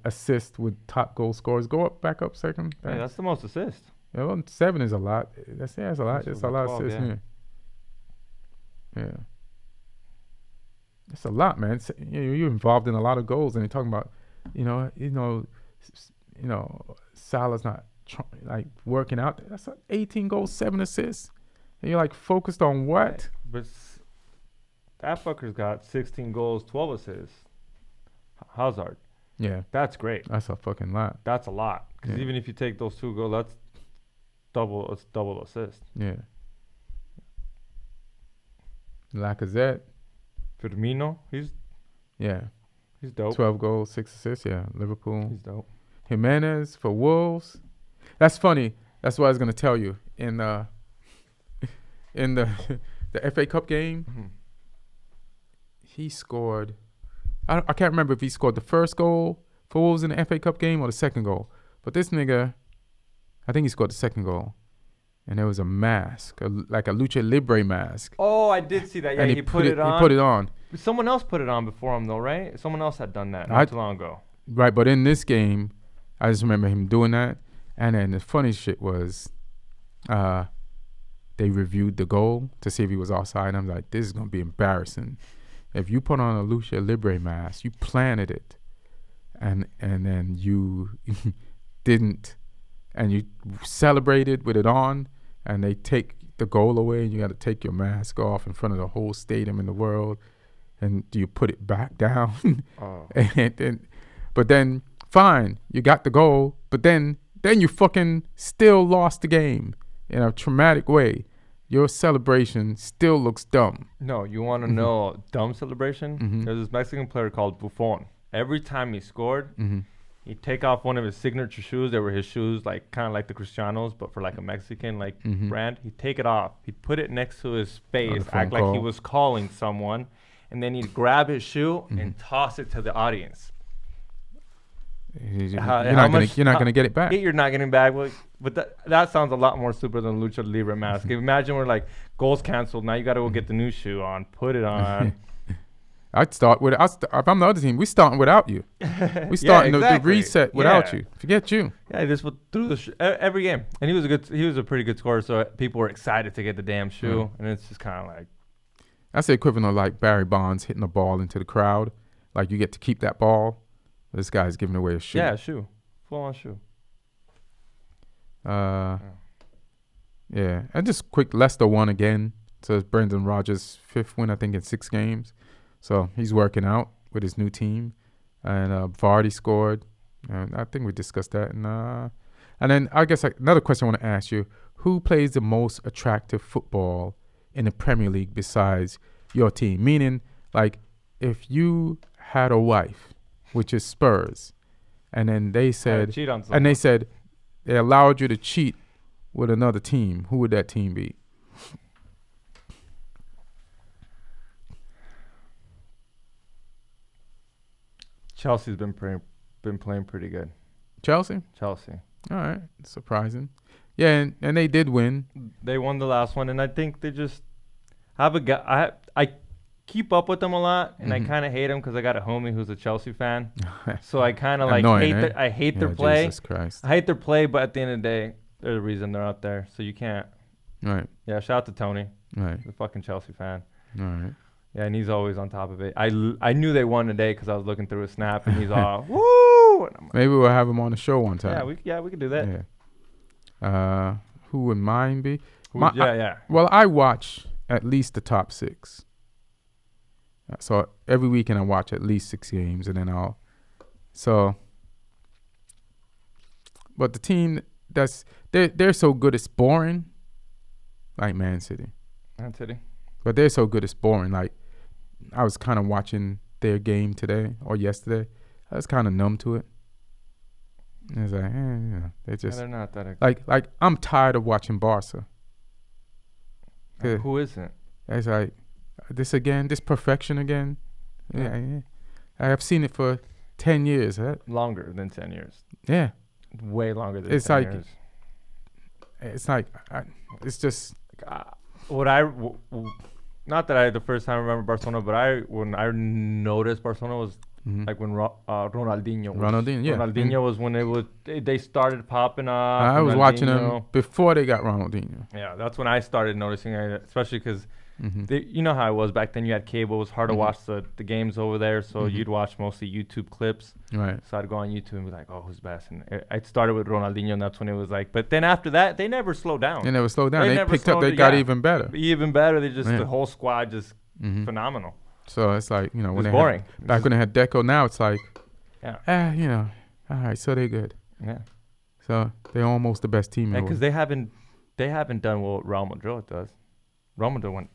assist with top goal scorers. Go back up second. Yeah, that's the most assists. Yeah, well, 7 is a lot. That's a lot. It's a lot of assists. Yeah. It's a lot, man. You're involved in a lot of goals, and you're talking about, you know, Salah's not working out. That's 18 goals, 7 assists, and you're like focused on what? But that fucker's got 16 goals, 12 assists. Hazard. Yeah, that's great. That's a fucking lot. That's a lot. Because even if you take those 2 goals, that's double assist. Yeah. Lacazette. Firmino, he's dope. 12 goals, 6 assists. Yeah, Liverpool. He's dope. Jimenez for Wolves. That's funny. That's what I was gonna tell you in the FA Cup game. Mm-hmm. He scored. I can't remember if he scored the first goal for Wolves in the FA Cup game or the second goal. But this nigga, I think he scored the second goal. And there was a mask, like a lucha libre mask. Oh, I did see that. Yeah, he put it on. He put it on. Someone else put it on before him, though, right? Someone else had done that not too long ago. Right, but in this game, I just remember him doing that. And then the funny shit was, they reviewed the goal to see if he was offside. And I'm like, this is gonna be embarrassing. If you put on a lucha libre mask, you planted it, and then you didn't, and you celebrated with it on, and they take the goal away, and you got to take your mask off in front of the whole stadium in the world, and do you put it back down? Oh. But then, fine, you got the goal, but then you fucking still lost the game in a traumatic way. Your celebration still looks dumb. No, you want to know dumb celebration? Mm-hmm. There's this Mexican player called Buffon. Every time he scored, he'd take off one of his signature shoes. They were his shoes, like kind of like the Cristianos, but for like a Mexican brand. He'd take it off. He'd put it next to his face, act like he was calling someone, and then he'd grab his shoe and toss it to the audience. You're not gonna get it back. You're not getting it back. But that sounds a lot more super than Lucha Libre mask. Imagine we're like, goals canceled. Now you got to go get the new shoe on. Put it on. I'd start with. If I'm the other team, we starting without you. We starting the reset without you. Forget you. Yeah, this was through the every game, and he was a pretty good scorer. So people were excited to get the damn shoe, and it's just kind of like. That's the equivalent of like Barry Bonds hitting a ball into the crowd. Like you get to keep that ball. This guy's giving away a shoe. Yeah, a shoe. Full-on shoe. Yeah. And just quick, Leicester won again. So it's Brendan Rodgers' 5th win, I think, in 6 games. So he's working out with his new team. And Vardy scored. And I think we discussed that. And then I guess another question I want to ask you. Who plays the most attractive football in the Premier League besides your team? Meaning, like, if you had a wife, which is Spurs, and then they said, they allowed you to cheat with another team, who would that team be? Chelsea's been playing pretty good. Chelsea. All right, surprising. Yeah, and they did win. They won the last one, and I think they just have a guy. I keep up with them a lot, and I kind of hate them because I got a homie who's a Chelsea fan. So I kind of like hate their play. Jesus Christ. I hate their play, but at the end of the day, they're the reason they're out there. So you can't. Right. Yeah, shout out to Tony. Right. The fucking Chelsea fan. All right. Yeah, and he's always on top of it. I knew they won today because I was looking through his snap, and he's all, woo! Maybe we'll have him on the show one time. Yeah, we could do that. Yeah. who would mine be? Yeah. Well, I watch at least the top 6. So every weekend I watch at least 6 games, and then but the team they're so good it's boring, like Man City. But they're so good it's boring. Like, I was kind of watching their game today or yesterday. I was kind of numb to it. And it's like, they just they're not that like I'm tired of watching Barca. Who isn't? It's like this perfection again. Yeah. I have seen it for 10 years. Huh? Longer than 10 years. Yeah. Way longer than it's 10 like, years. It's like, it's just. Not that I the first time I remember Barcelona, but when I noticed Barcelona was like when Ronaldinho. Ronaldinho was when they started popping up. I was watching them before they got Ronaldinho. Yeah, that's when I started noticing it, especially because you know how it was back then. You had cable; it was hard to watch the games over there, so you'd watch mostly YouTube clips. Right. So I'd go on YouTube and be like, "Oh, who's best?" And I started with Ronaldinho, and that's when it was like. But then after that, they never slowed down. They picked up. They got even better. Even better. They just the whole squad just phenomenal. So it's like, when it's boring. Back when they had Deco, now it's like, all right, so they're good. Yeah. So they're almost the best team in the world. Because they haven't done what Real Madrid does. Real Madrid went.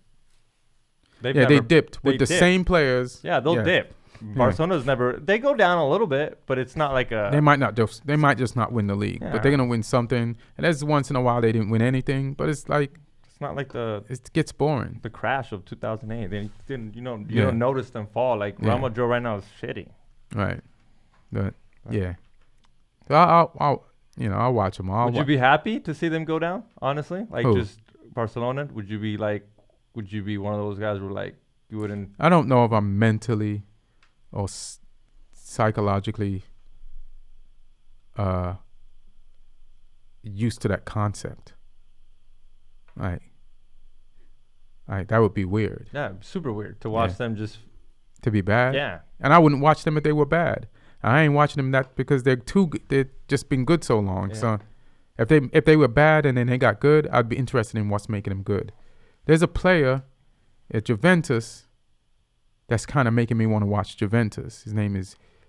They dipped with the same players. Yeah, they'll dip. Barcelona's never. They go down a little bit, but it's not like a. They might just not win the league, but they're gonna win something. And there's once in a while they didn't win anything, but it's like. It's not like it gets boring. The crash of 2008. They didn't. You don't notice them fall. Like Real Madrid right now is shitty. Right. But yeah. So I'll watch them. Would you be happy to see them go down? Honestly, like just Barcelona. Would you be one of those guys who like you wouldn't? I don't know if I'm mentally or psychologically used to that concept. Like that would be weird. Yeah, super weird to watch them just to be bad. Yeah, and I wouldn't watch them if they were bad. I ain't watching them that because they're just been good so long. Yeah. So if they were bad and then they got good, I'd be interested in what's making them good. There's a player at Juventus that's kind of making me want to watch Juventus.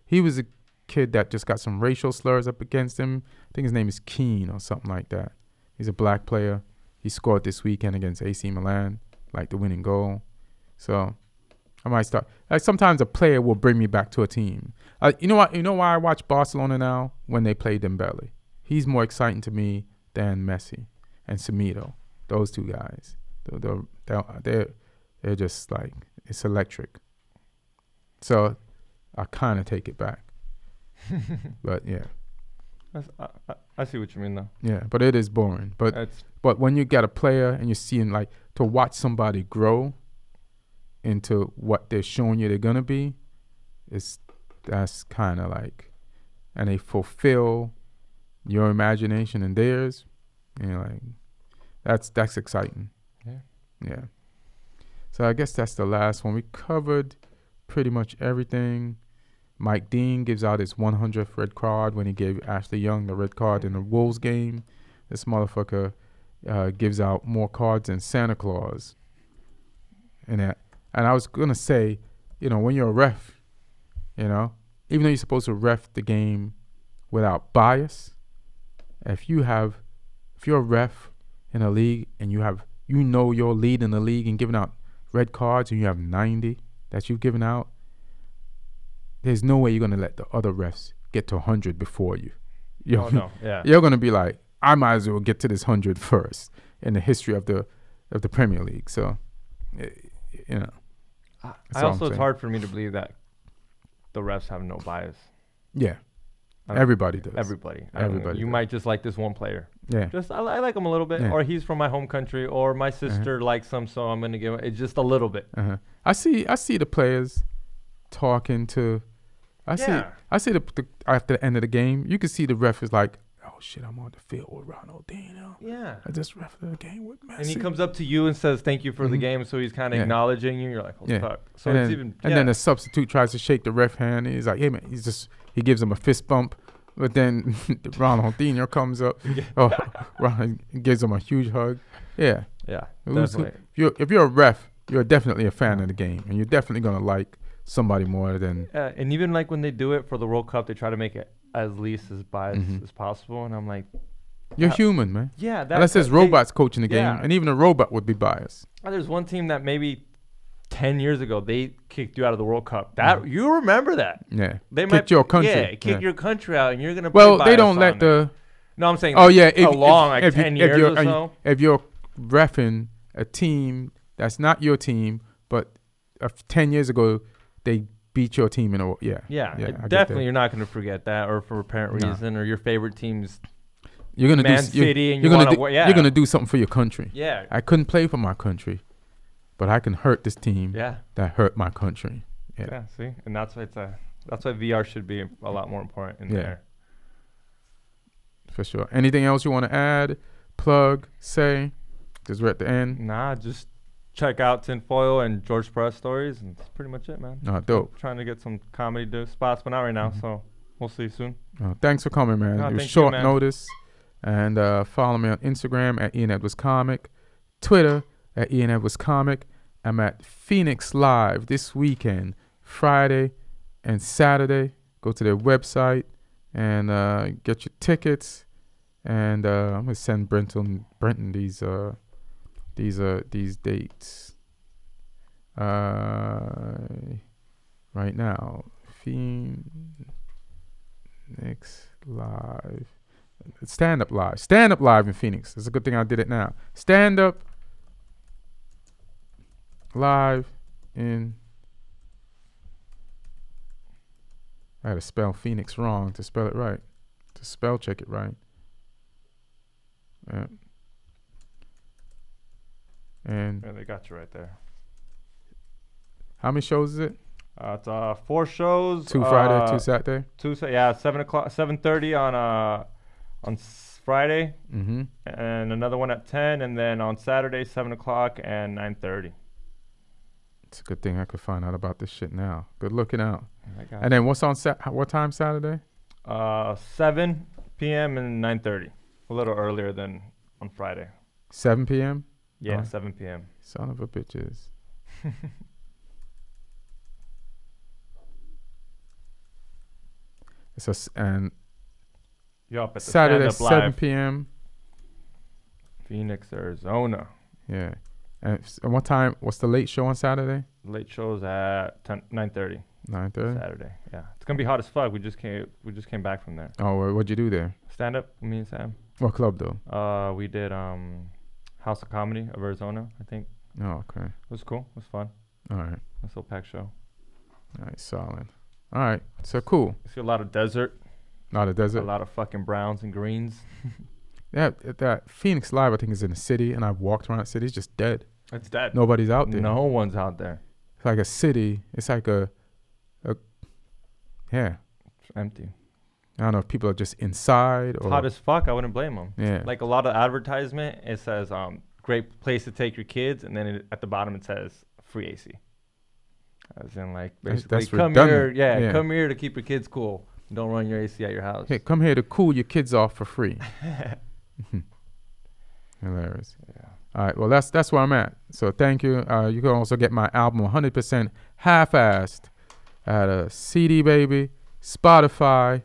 He was a kid that just got some racial slurs up against him. I think his name is Keane or something like that. He's a black player. He scored this weekend against AC Milan, like the winning goal. So I might start. Like sometimes a player will bring me back to a team. You know what? You know why I watch Barcelona now? When they play Dembele, he's more exciting to me than Messi and Semedo. Those two guys, they're just like it's electric. So I kind of take it back. But yeah. I see what you mean though. Yeah, but it is boring. But when you got a player and you're seeing like to watch somebody grow into what they're showing you they're gonna be, that's kind of like, and they fulfill your imagination and theirs. Like that's exciting. Yeah. So I guess that's the last one. We covered pretty much everything. Mike Dean gives out his 100th red card when he gave Ashley Young the red card in the Wolves game. This motherfucker gives out more cards than Santa Claus. And I was going to say, when you're a ref, even though you're supposed to ref the game without bias, if you're a ref in a league and you're leading the league and giving out red cards and you have 90 that you've given out, there's no way you're going to let the other refs get to 100 before you. You're going to be like, I might as well get to this 100 first in the history of the Premier League. So, it's hard for me to believe that the refs have no bias. Yeah. Everybody does. Everybody. You might just like this one player. Yeah. Just I like him a little bit, or he's from my home country, or my sister likes him, so I'm going to give him just a little bit. I see the players talking to. I see the after the end of the game, you can see the ref is like, "Oh shit, I'm on the field with Ronaldinho. Yeah, I just ref the game with Messi." And he comes up to you and says, "Thank you for the game." So he's kind of acknowledging you. You're like, "Holy fuck!" So and then the substitute tries to shake the ref hand. And he's like, "Hey man," he gives him a fist bump, But then Ronaldinho comes up. Oh, Ron gives him a huge hug. Yeah. Yeah, definitely. If you're a ref, you're definitely a fan of the game, and you're definitely gonna like somebody more than. And even like when they do it for the World Cup, they try to make it as least as biased as possible. And I'm like, you're human, man. Yeah. Unless there's robots coaching the game, and even a robot would be biased. There's one team that maybe 10 years ago they kicked you out of the World Cup. That you remember that? Yeah. They kicked your country. Yeah, kick your country out, and you're gonna. Well, they don't let the. No, I'm saying. Oh yeah, if 10 years or so. If you're reffing a team that's not your team, but 10 years ago they beat your team in a definitely you're not going to forget that, or for apparent reason, or your favorite team's you're gonna Man City, and you're gonna do something for your country. Yeah, I couldn't play for my country, but I can hurt this team. Yeah, that hurt my country. Yeah, see, and that's why that's why VR should be a lot more important in there. For sure. Anything else you want to add, plug, say? Because we're at the end. Nah, just check out Tinfoil and George Perez stories, and that's pretty much it, man. Dope. Trying to get some comedy spots, but not right now, so we'll see you soon. Thanks for coming, man. It was short notice. And follow me on Instagram at Ian Edwards Comic, Twitter at Ian Edwards Comic. I'm at Phoenix Live this weekend, Friday and Saturday. Go to their website and get your tickets. And I'm gonna send Brenton these dates right now. Phoenix Live, stand up live in Phoenix. It's a good thing I did it now. Stand up live in. I had to spell Phoenix wrong to spell it right. To spell check it right. Yeah. And they got you right there. How many shows is it? It's 4 shows. 2 Friday, 2 Saturday. 7:30 on Friday, and another one at 10, and then on Saturday 7:00 and 9:30. It's a good thing I could find out about this shit now. Good looking out. And then what's on what time Saturday? 7 p.m. and 9:30. A little earlier than on Friday. 7 p.m. Yeah, 7 p.m. Son of a bitches. And you're up at the Saturday 7 p.m. Phoenix, Arizona. Yeah. And what time? What's the late show on Saturday? Late show's at 9:30. 9:30. Saturday. Yeah, it's gonna be hot as fuck. We just came back from there. Oh, what'd you do there? Stand up. Me and Sam. What club though? We did House of Comedy of Arizona, I think. Oh, okay. It was cool. It was fun. All right. Nice little packed show. All right, solid. All right, so cool. You see a lot of desert. A lot of desert. A lot of fucking browns and greens. Yeah, that Phoenix Live, I think, is in the city, and I've walked around the city. It's just dead. It's dead. Nobody's out there. No one's out there. It's like a city. It's like yeah. It's empty. I don't know if people are just inside or. It's hot as fuck. I wouldn't blame them. Yeah. Like a lot of advertisement, it says great place to take your kids, and then at the bottom it says free AC. As in, like, basically, that's come redundant. here, come here to keep your kids cool. Don't run your AC at your house. Hey, come here to cool your kids off for free. Hilarious. Yeah. All right. Well, that's where I'm at. So thank you. You can also get my album 100% half-assed at a CD Baby, Spotify,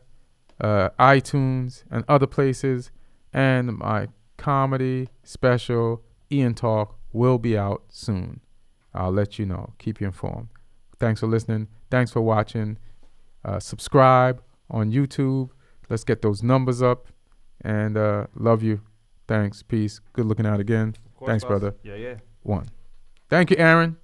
iTunes, and other places. And my comedy special, Ian Talk, will be out soon. I'll let you know. Keep you informed. Thanks for listening. Thanks for watching. Subscribe on YouTube. Let's get those numbers up. And love you. Thanks. Peace. Good looking out again. Thanks, brother. Yeah. 1. Thank you, Aaron.